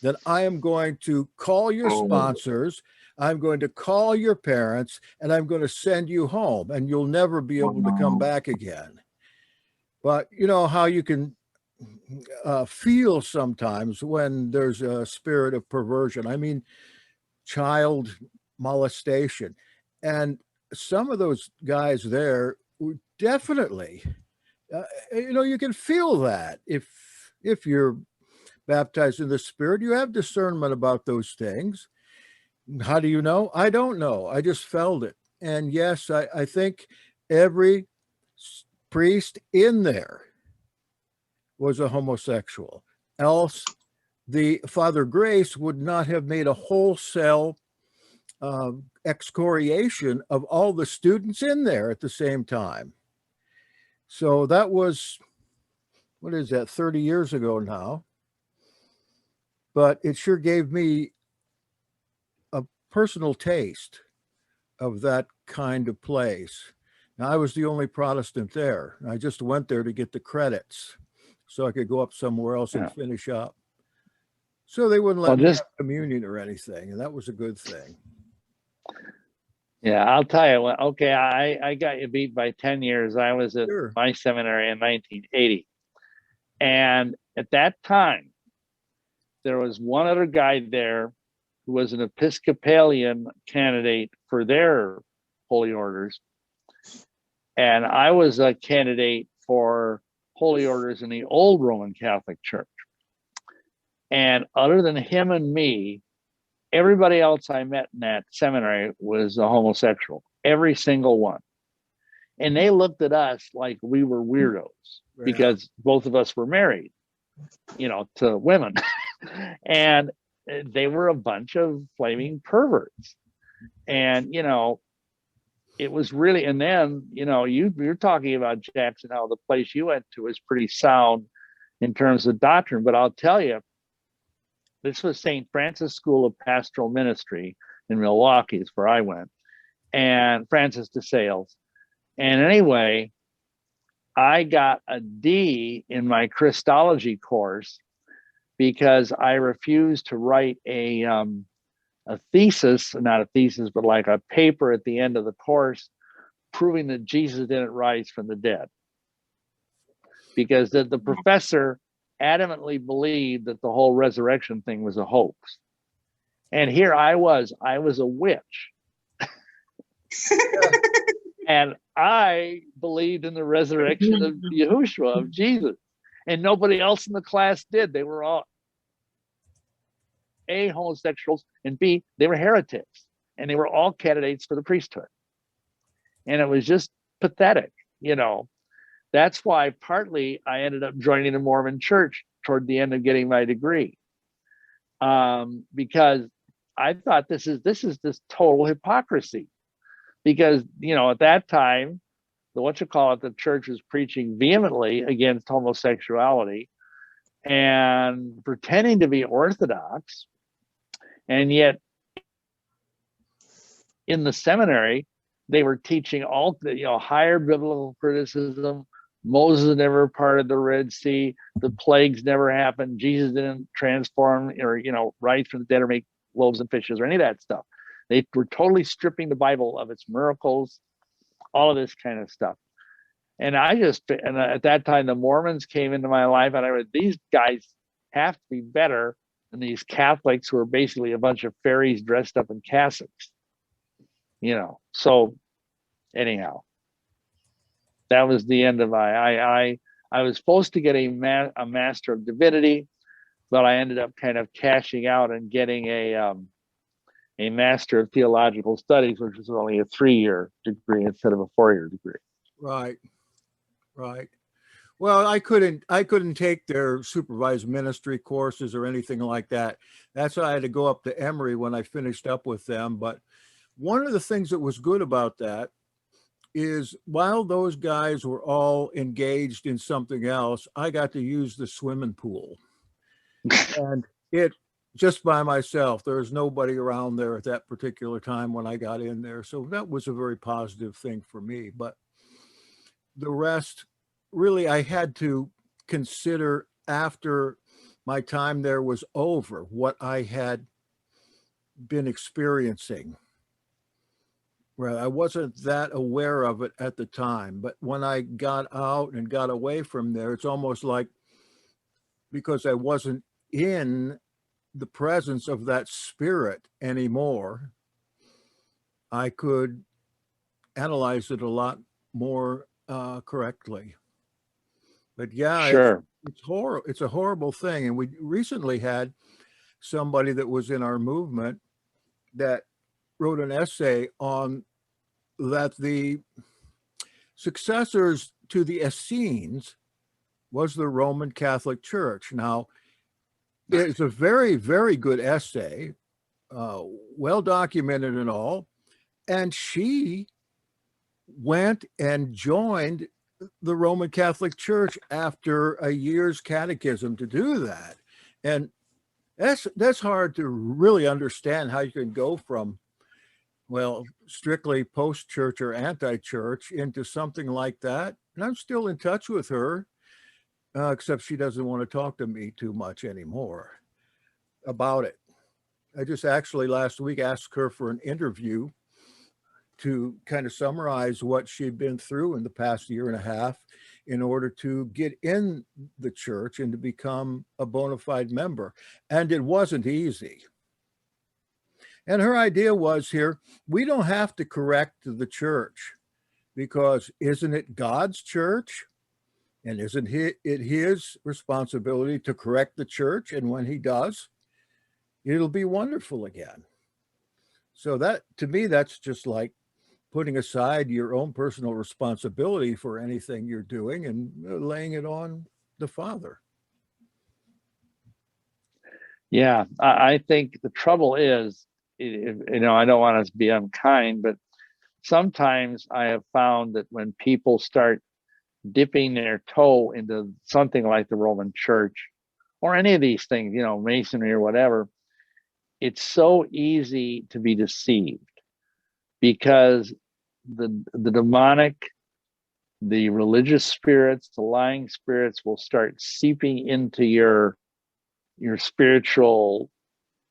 Speaker 3: then I am going to call your sponsors, I'm going to call your parents, and I'm going to send you home, and you'll never be able to come back again. But you know how you can feel sometimes when there's a spirit of perversion. I mean, child molestation. And some of those guys there definitely, you can feel that if you're baptized in the Spirit, you have discernment about those things. How do you know? I don't know. I just felt it. And yes, I think every priest in there was a homosexual. Else, the Father Grace would not have made a wholesale excoriation of all the students in there at the same time. So that was, what is that, 30 years ago now? But it sure gave me a personal taste of that kind of place. Now, I was the only Protestant there. I just went there to get the credits so I could go up somewhere else and finish up. So they wouldn't let me have communion or anything, and that was a good thing.
Speaker 1: Yeah, I'll tell you what. Okay, I got you beat by 10 years. I was at my seminary in 1980. And at that time, there was one other guy there who was an Episcopalian candidate for their holy orders. And I was a candidate for holy orders in the old Roman Catholic Church. And other than him and me, everybody else I met in that seminary was a homosexual, every single one. And they looked at us like we were weirdos because both of us were married, to women. And they were a bunch of flaming perverts. And, it was really, and then, you're talking about Jackson, how the place you went to is pretty sound in terms of doctrine. But I'll tell you, this was St. Francis School of Pastoral Ministry in Milwaukee, is where I went, and Francis de Sales. And anyway, I got a D in my Christology course because I refused to write a thesis, not a thesis, but like a paper at the end of the course, proving that Jesus didn't rise from the dead. Because the professor adamantly believed that the whole resurrection thing was a hoax. And here I was a witch. And I believed in the resurrection of Yahushua, of Jesus. And nobody else in the class did. They were all A, homosexuals, and B, they were heretics. And they were all candidates for the priesthood. And it was just pathetic, That's why partly I ended up joining the Mormon Church toward the end of getting my degree, because I thought this is total hypocrisy. Because at that time, the church was preaching vehemently against homosexuality and pretending to be Orthodox, and yet in the seminary they were teaching all higher biblical criticism. Moses never parted the Red Sea. The plagues never happened. Jesus didn't transform or, rise from the dead or make loaves and fishes or any of that stuff. They were totally stripping the Bible of its miracles, all of this kind of stuff. And at that time, the Mormons came into my life, and I read, these guys have to be better than these Catholics who are basically a bunch of fairies dressed up in cassocks. So anyhow, that was the end of I was supposed to get a Master of Divinity, but I ended up kind of cashing out and getting a Master of Theological Studies, which was only a 3-year degree instead of a 4-year degree.
Speaker 3: Right. Well, I couldn't take their supervised ministry courses or anything like that. That's why I had to go up to Emory when I finished up with them. But one of the things that was good about that is while those guys were all engaged in something else, I got to use the swimming pool. And it just by myself. There was nobody around there at that particular time when I got in there. So that was a very positive thing for me. But the rest, really, I had to consider after my time there was over what I had been experiencing. Well, I wasn't that aware of it at the time, but when I got out and got away from there, it's almost like because I wasn't in the presence of that spirit anymore, I could analyze it a lot more correctly. But yeah,
Speaker 1: sure.
Speaker 3: It's horrible. It's a horrible thing. And we recently had somebody that was in our movement that wrote an essay on that the successors to the Essenes was the Roman Catholic Church. Now, it's a very, very good essay, well documented and all. And she went and joined the Roman Catholic Church after a year's catechism to do that. And that's hard to really understand, how you can go from, well, strictly post-church or anti-church into something like that. And I'm still in touch with her, except she doesn't want to talk to me too much anymore about it. I just actually last week asked her for an interview to kind of summarize what she'd been through in the past year and a half in order to get in the church and to become a bona fide member. And it wasn't easy. And her idea was here, we don't have to correct the church, because isn't it God's church? And isn't it his responsibility to correct the church? And when he does, it'll be wonderful again. So that, to me, that's just like putting aside your own personal responsibility for anything you're doing and laying it on the Father.
Speaker 1: Yeah, I think the trouble is, you know, I don't want to be unkind, but sometimes I have found that when people start dipping their toe into something like the Roman Church or any of these things, you know, Masonry or whatever, it's so easy to be deceived, because the demonic, the religious spirits, the lying spirits will start seeping into your spiritual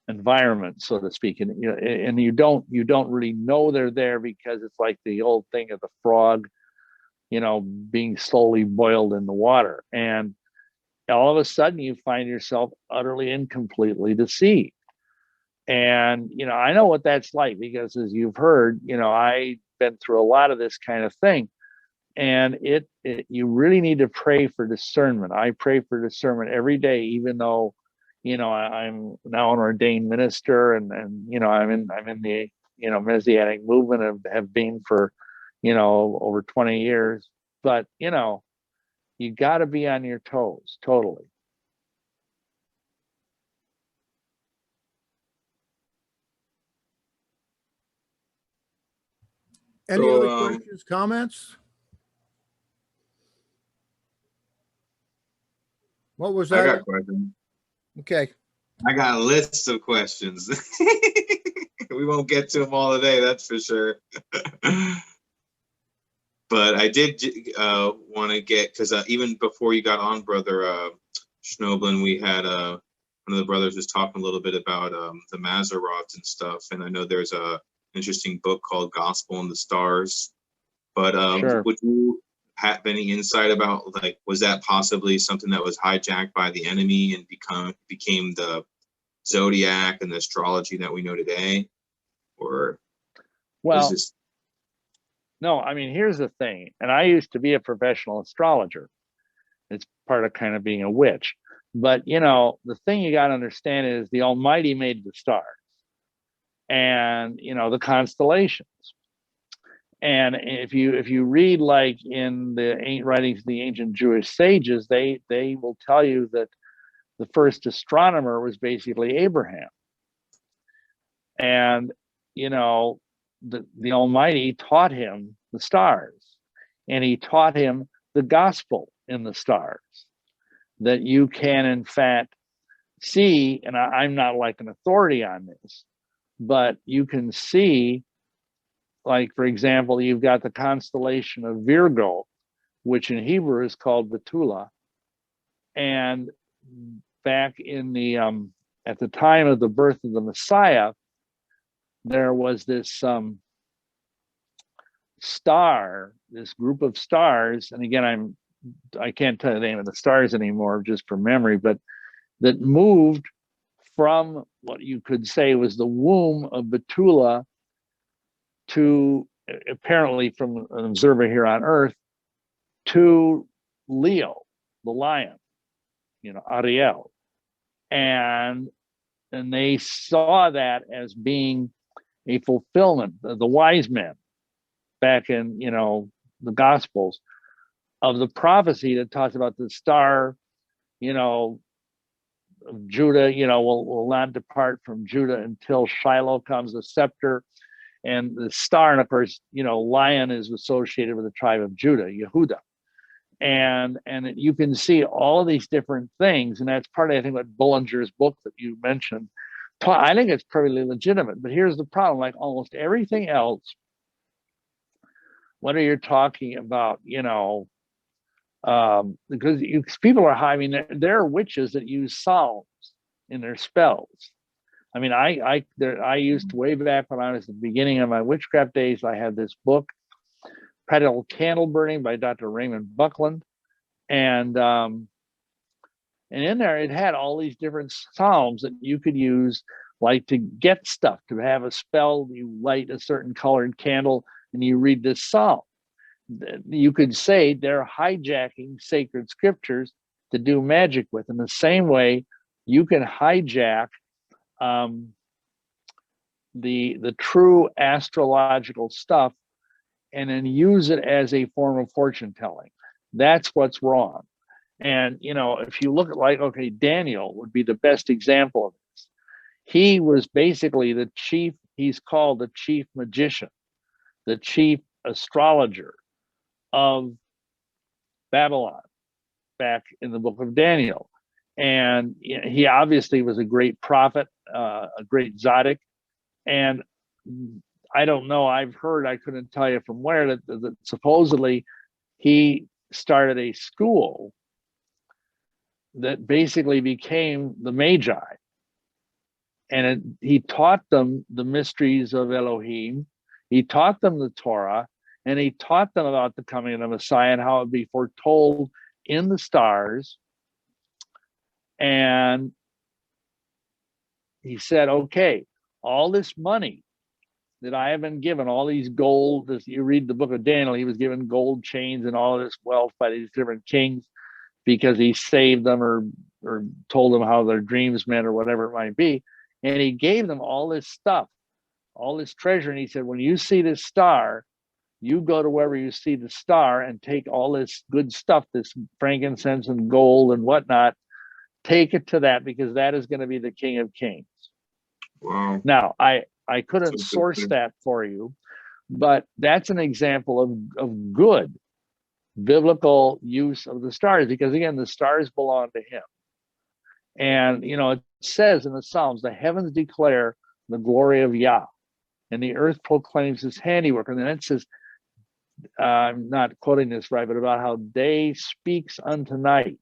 Speaker 1: environment, so to speak, and you don't really know they're there, because it's like the old thing of the frog, you know, being slowly boiled in the water, and all of a sudden you find yourself utterly and completely deceived. And you know, I know what that's like, because as you've heard, you know, I've been through a lot of this kind of thing, and you really need to pray for discernment. I pray for discernment every day, even though, you know, I'm now an ordained minister, and you know, I'm in the, you know, Messianic movement, and have been for, you know, over 20 years. But you know, you got to be on your toes, totally.
Speaker 3: Any other questions, comments? What was that?
Speaker 2: I got questions.
Speaker 3: Okay.
Speaker 2: I got a list of questions. We won't get to them all today, that's for sure. But I did want to get, because even before you got on, Brother Schnoebelen, we had one of the brothers was talking a little bit about the Maseroths and stuff. And I know there's a interesting book called Gospel in the Stars. But
Speaker 1: Sure.
Speaker 2: Would you have any insight about, like, was that possibly something that was hijacked by the enemy and became the zodiac and the astrology that we know today? Or
Speaker 1: Well,
Speaker 2: this...
Speaker 1: no, I mean, here's the thing, and I used to be a professional astrologer. It's part of kind of being a witch. But you know, the thing you got to understand is the Almighty made the stars, and you know, the constellations. And if you read, like, in the writings of the ancient Jewish sages, they will tell you that the first astronomer was basically Abraham. And you know, the Almighty taught him the stars, and he taught him the gospel in the stars, that you can in fact see, and I'm not like an authority on this, but you can see, like, for example, you've got the constellation of Virgo, which in Hebrew is called Betula. And back in the at the time of the birth of the Messiah, there was this star, this group of stars, and again, I can't tell you the name of the stars anymore just from memory, but that moved from what you could say was the womb of Betula to, apparently from an observer here on Earth, to Leo, the lion. Ariel, and they saw that as being a fulfillment. The wise men back in the Gospels of the prophecy that talks about the star, of Judah, will not depart from Judah until Shiloh comes, the scepter, and the star, and of course, lion is associated with the tribe of Judah, Yehuda. And you can see all of these different things, and that's part of, I think, what Bullinger's book that you mentioned. I think it's perfectly legitimate, but here's the problem: like almost everything else, whether you're talking about, because people are high. I mean, there are witches that use psalms in their spells. I mean, I used to, way back when I was at the beginning of my witchcraft days, I had this book, Practical Candle Burning by Dr. Raymond Buckland, and in there it had all these different psalms that you could use, like to get stuff, to have a spell. You light a certain colored candle and you read this psalm. You could say they're hijacking sacred scriptures to do magic with. In the same way, you can hijack the true astrological stuff and then use it as a form of fortune telling. That's what's wrong. And if you look at Daniel would be the best example of this. He was basically the chief, he's called the chief magician, the chief astrologer of Babylon back in the book of Daniel. And he obviously was a great prophet, a great tzaddik. And I don't know, I've heard, I couldn't tell you from where, that supposedly he started a school that basically became the Magi. And he taught them the mysteries of Elohim. He taught them the Torah, and he taught them about the coming of the Messiah and how it would be foretold in the stars. And he said, okay, all this money that I have been given, all these gold, as you read the book of Daniel, he was given gold chains and all of this wealth by these different kings because he saved them or told them how their dreams meant or whatever it might be. And he gave them all this stuff, all this treasure. And he said, when you see this star, you go to wherever you see the star and take all this good stuff, this frankincense and gold and whatnot, take it to that, because that is going to be the King of Kings.
Speaker 2: Wow.
Speaker 1: Now, I couldn't source that for you, but that's an example of good biblical use of the stars, because again, the stars belong to him. And it says in the Psalms, the heavens declare the glory of Yah, and the earth proclaims his handiwork. And then it says, I'm not quoting this right, but about how day speaks unto night.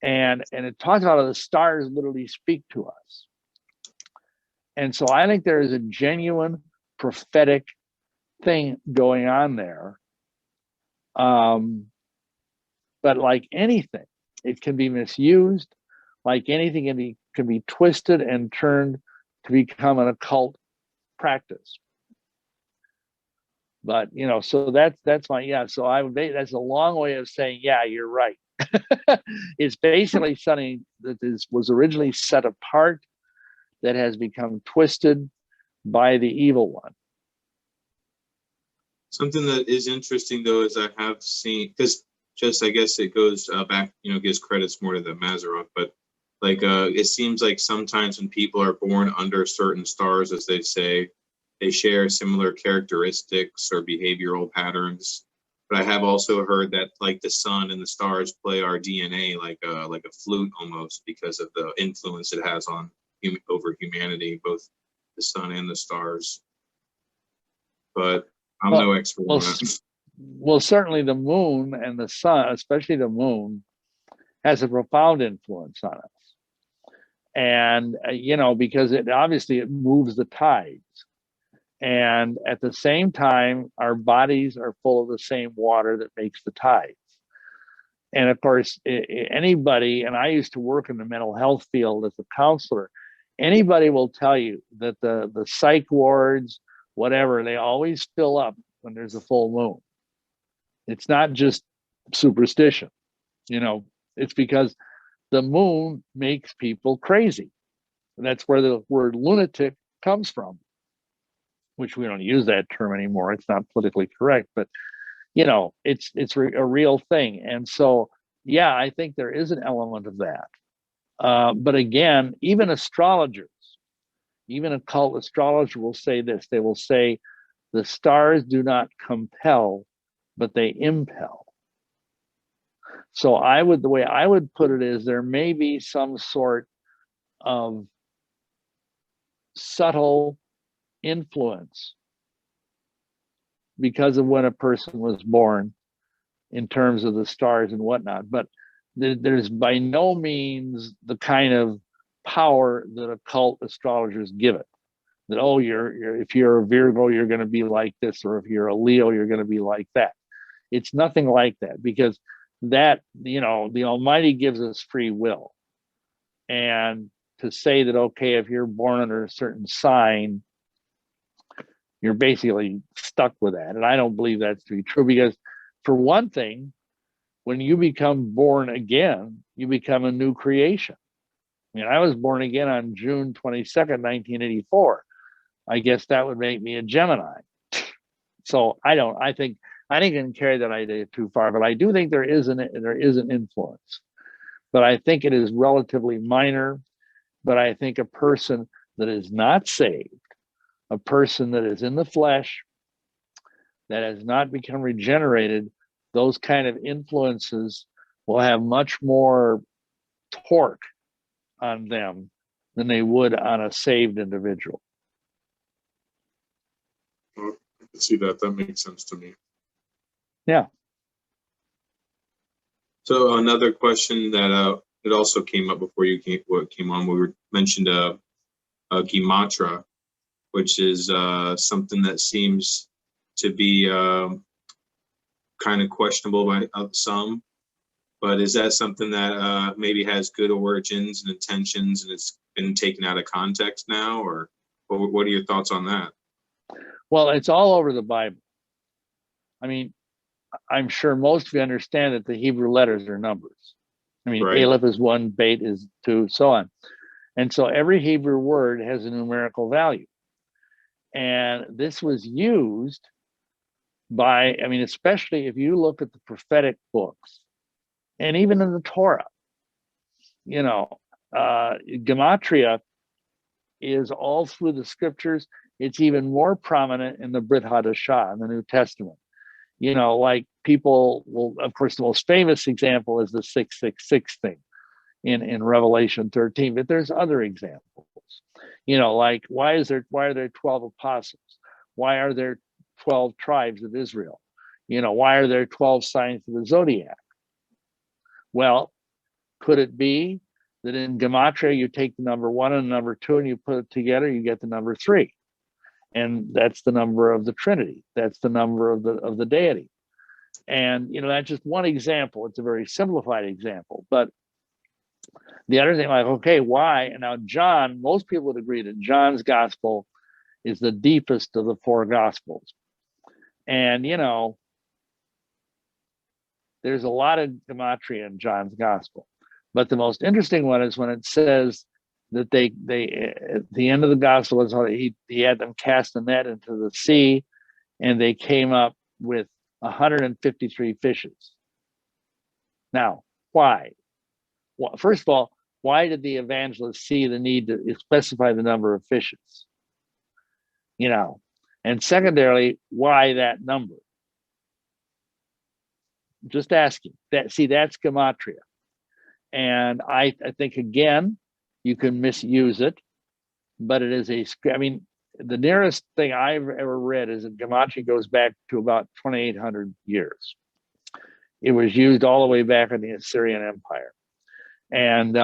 Speaker 1: And it talks about how the stars literally speak to us. And so I think there is a genuine prophetic thing going on there. But like anything, it can be misused. Like anything can be twisted and turned to become an occult practice. But so that's my So that's a long way of saying, yeah, you're right. It's basically something that was originally set apart that has become twisted by the evil one.
Speaker 2: Something that is interesting, though, is I have seen, because I guess it goes back, gives credits more to the Mazzaroth, but it seems like sometimes when people are born under certain stars, as they say, they share similar characteristics or behavioral patterns. But I have also heard that the sun and the stars play our DNA like a flute almost, because of the influence it has on over humanity, both the sun and the stars. But I'm no expert on that.
Speaker 1: Well, certainly the moon and the sun, especially the moon, has a profound influence on us. And, because it moves the tides. And at the same time, our bodies are full of the same water that makes the tides. And of course, anybody, and I used to work in the mental health field as a counselor, anybody will tell you that the psych wards, whatever, they always fill up when there's a full moon. It's not just superstition, it's because the moon makes people crazy. And that's where the word lunatic comes from, which we don't use that term anymore. It's not politically correct, but it's a real thing. And so, yeah, I think there is an element of that. But again, even astrologers, even occult astrologer will say this. They will say, the stars do not compel, but they impel. So the way I would put it is, there may be some sort of subtle influence because of when a person was born in terms of the stars and whatnot. But there's by no means the kind of power that occult astrologers give it. That, oh, if you're a Virgo, you're going to be like this, or if you're a Leo, you're going to be like that. It's nothing like that, because that, the Almighty gives us free will. And to say that, okay, if you're born under a certain sign, you're basically stuck with that. And I don't believe that's to be true, because for one thing, when you become born again, you become a new creation. I mean, I was born again on June 22nd, 1984. I guess that would make me a Gemini. So I think I didn't carry that idea too far, but I do think there is an influence. But I think it is relatively minor. But I think a person that is not saved, a person that is in the flesh, that has not become regenerated, those kind of influences will have much more torque on them than they would on a saved individual.
Speaker 2: Well, I can see that. That makes sense to me.
Speaker 1: Yeah.
Speaker 2: So another question that it also came up before you came on, we mentioned Gematria, which is something that seems to be kind of questionable by some. But is that something that maybe has good origins and intentions, and it's been taken out of context now, or what are your thoughts on that?
Speaker 1: Well, it's all over the Bible. I mean, I'm sure most of you understand that the Hebrew letters are numbers. I mean,
Speaker 2: Right.
Speaker 1: Aleph is 1, Beit is 2, so on. And so every Hebrew word has a numerical value. And this was used by, especially if you look at the prophetic books, and even in the Torah, Gematria is all through the scriptures. It's even more prominent in the Brit Hadashah, in the New Testament. Like people will, of course, the most famous example is the 666 thing in Revelation 13, but there's other examples. Like why are there 12 apostles? Why are there 12 tribes of Israel? Why are there 12 signs of the zodiac? Well, could it be that in Gematria you take the number 1 and the number 2 and you put it together, you get the number 3? And that's the number of the Trinity. That's the number of the deity. And that's just one example. It's a very simplified example. But the other thing, like, okay, why? And now John, most people would agree that John's gospel is the deepest of the 4 gospels. And there's a lot of gematria in John's gospel. But the most interesting one is when it says that they at the end of the gospel is he had them cast a net into the sea, and they came up with 153 fishes. Now, why? Well, first of all, why did the evangelist see the need to specify the number of fishes? And secondarily, why that number? Just asking. That's gematria. And I think, again, you can misuse it, but it is the nearest thing I've ever read is that gematria goes back to about 2,800 years. It was used all the way back in the Assyrian Empire. And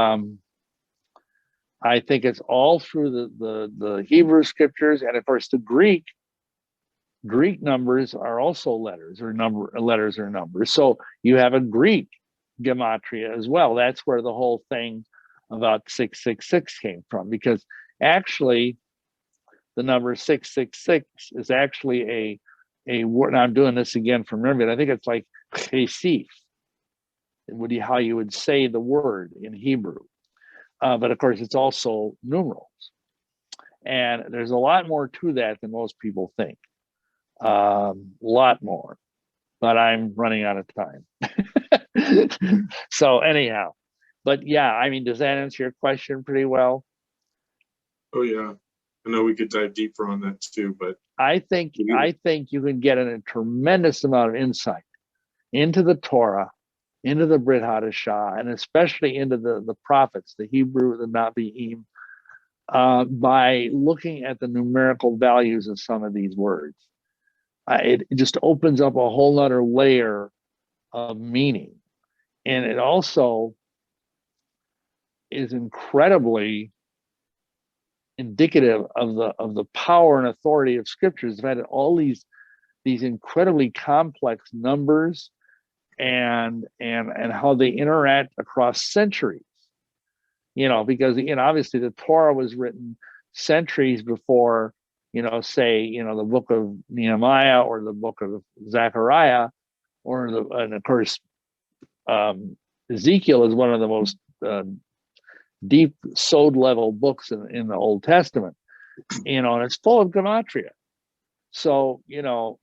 Speaker 1: I think it's all through the Hebrew scriptures. And of course, the Greek numbers are also letters or numbers. So you have a Greek gematria as well. That's where the whole thing about 666 came from, because actually the number 666 is actually a word. Now I'm doing this again from memory, but I think it's like chesif. how you would say the word in Hebrew. But of course, it's also numerals. And there's a lot more to that than most people think. A lot more. But I'm running out of time. So anyhow, but yeah, I mean, does that answer your question pretty well?
Speaker 2: Oh yeah, I know we could dive deeper on that too, but
Speaker 1: I think you can get a tremendous amount of insight into the Torah, into the Brit Hadashah, and especially into the prophets, the Hebrew, the Navi'im, by looking at the numerical values of some of these words. It just opens up a whole nother layer of meaning. And it also is incredibly indicative of the power and authority of scriptures. They've had all these incredibly complex numbers and how they interact across centuries. Because obviously the Torah was written centuries before, say, the book of Nehemiah or the book of Zechariah, and of course, Ezekiel is one of the most deep sod level books in the Old Testament, and it's full of gematria. So,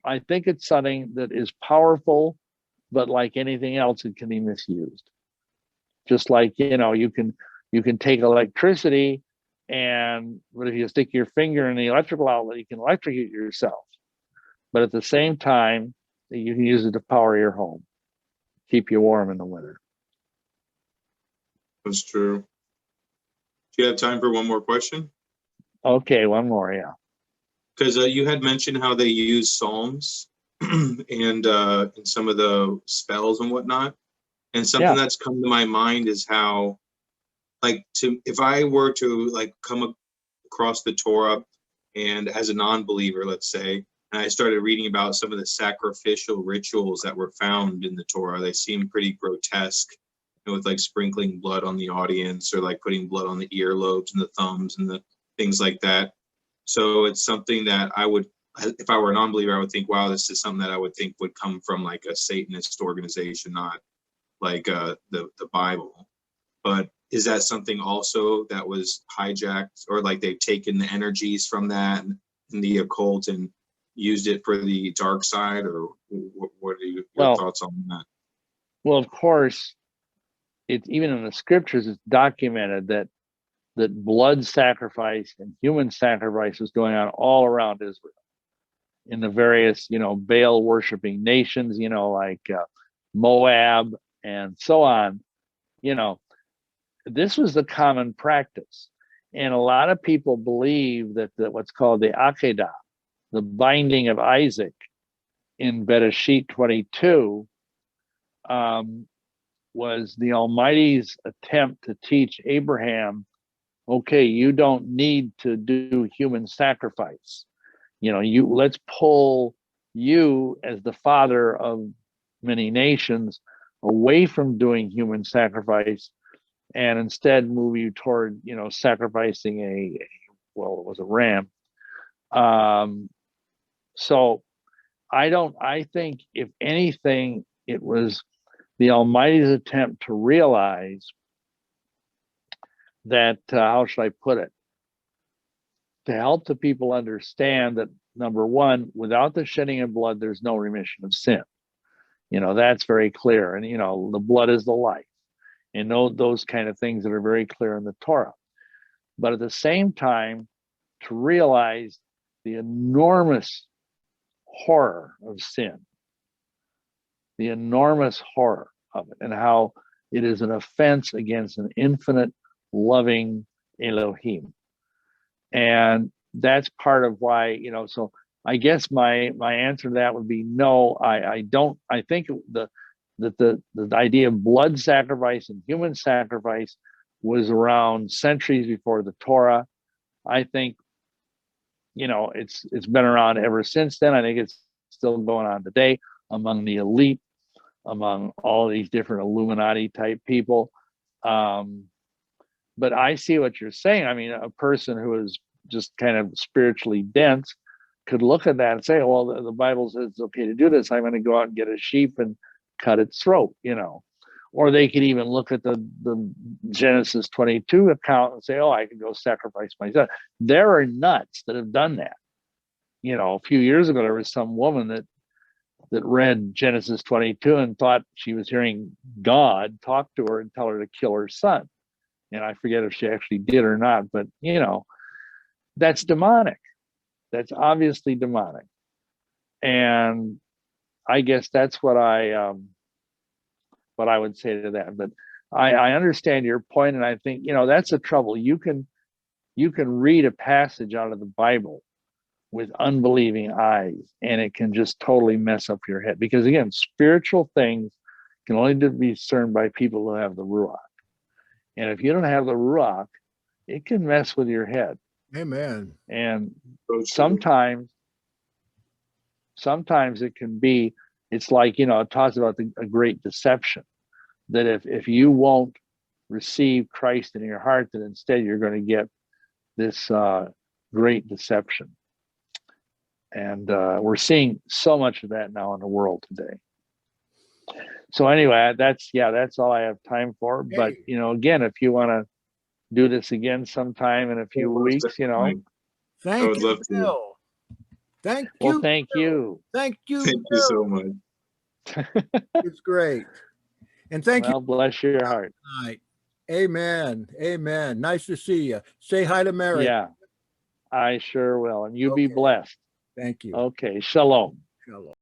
Speaker 1: I think it's something that is powerful, but like anything else, it can be misused. Just like, you can take electricity, but if you stick your finger in the electrical outlet, you can electrocute yourself. But at the same time, you can use it to power your home, keep you warm in the winter.
Speaker 2: that's true. Do you have time for one more question?
Speaker 1: Okay, one more, yeah.
Speaker 2: Because you had mentioned how they use Psalms and some of the spells and whatnot. And something that's come to my mind is how, if I were to come across the Torah and as a non-believer, let's say, and I started reading about some of the sacrificial rituals that were found in the Torah, they seem pretty grotesque, with sprinkling blood on the audience, or putting blood on the earlobes and the thumbs and the things like that. So it's something that I would, if I were a non-believer, I would think, wow, this is something that I would think would come from a Satanist organization, not the Bible. But is that something also that was hijacked, or they've taken the energies from that and the occult and used it for the dark side, or what are your thoughts on that?
Speaker 1: Well, of course, it's even in the scriptures, it's documented that blood sacrifice and human sacrifice was going on all around Israel in the various, Baal worshiping nations, like Moab and so on. This was the common practice. And a lot of people believe that what's called the Akedah, the binding of Isaac in Bereshit 22, was the Almighty's attempt to teach Abraham, okay, you don't need to do human sacrifice. Let's pull you as the father of many nations away from doing human sacrifice, and instead move you toward, sacrificing it was a ram. So I think if anything, it was the Almighty's attempt to realize that, how should I put it? To help the people understand that, number one, without the shedding of blood, there's no remission of sin. That's very clear. And, the blood is the life. And those kind of things that are very clear in the Torah. But at the same time, to realize the enormous horror of sin, the enormous horror of it, and how it is an offense against an infinite, loving Elohim. And that's part of why, so I guess my answer to that would be no, I don't. I think the idea of blood sacrifice and human sacrifice was around centuries before the Torah. I think, it's been around ever since then. I think it's still going on today among the elite, among all these different Illuminati type people. But I see what you're saying. I mean, a person who is just kind of spiritually dense could look at that and say, well, the Bible says it's okay to do this. I'm going to go out and get a sheep and cut its throat, Or they could even look at the Genesis 22 account and say, oh, I can go sacrifice my son. There are nuts that have done that. You know, a few years ago, there was some woman that read Genesis 22 and thought she was hearing God talk to her and tell her to kill her son. And I forget if she actually did or not, but you know, that's demonic. That's obviously demonic. And I guess that's what I would say to that. But I understand your point, and I think, you know, that's the trouble. You can read a passage out of the Bible with unbelieving eyes, and it can just totally mess up your head. Because again, spiritual things can only be discerned by people who have the Ruach. And if you don't have the Ruach, it can mess with your head.
Speaker 3: Amen.
Speaker 1: And sometimes it can be, it's like, you know, it talks about a great deception, that if you won't receive Christ in your heart, then instead you're going to get this great deception. And we're seeing so much of that now in the world today. So anyway, that's all I have time for. But, you know, again, if you want to do this again sometime in a few weeks, you know.
Speaker 3: Thank
Speaker 2: I would
Speaker 3: you,
Speaker 2: love to.
Speaker 3: Bill. Thank you.
Speaker 1: Well, thank you.
Speaker 3: Thank you.
Speaker 2: Thank you so much.
Speaker 3: It's great. And thank
Speaker 1: Well, bless your heart.
Speaker 3: you tonight. Amen. Amen. Nice to see you. Say hi to Mary.
Speaker 1: Yeah, I sure will. And you be
Speaker 3: Okay.
Speaker 1: blessed.
Speaker 3: Thank you.
Speaker 1: Okay, shalom.
Speaker 3: Shalom.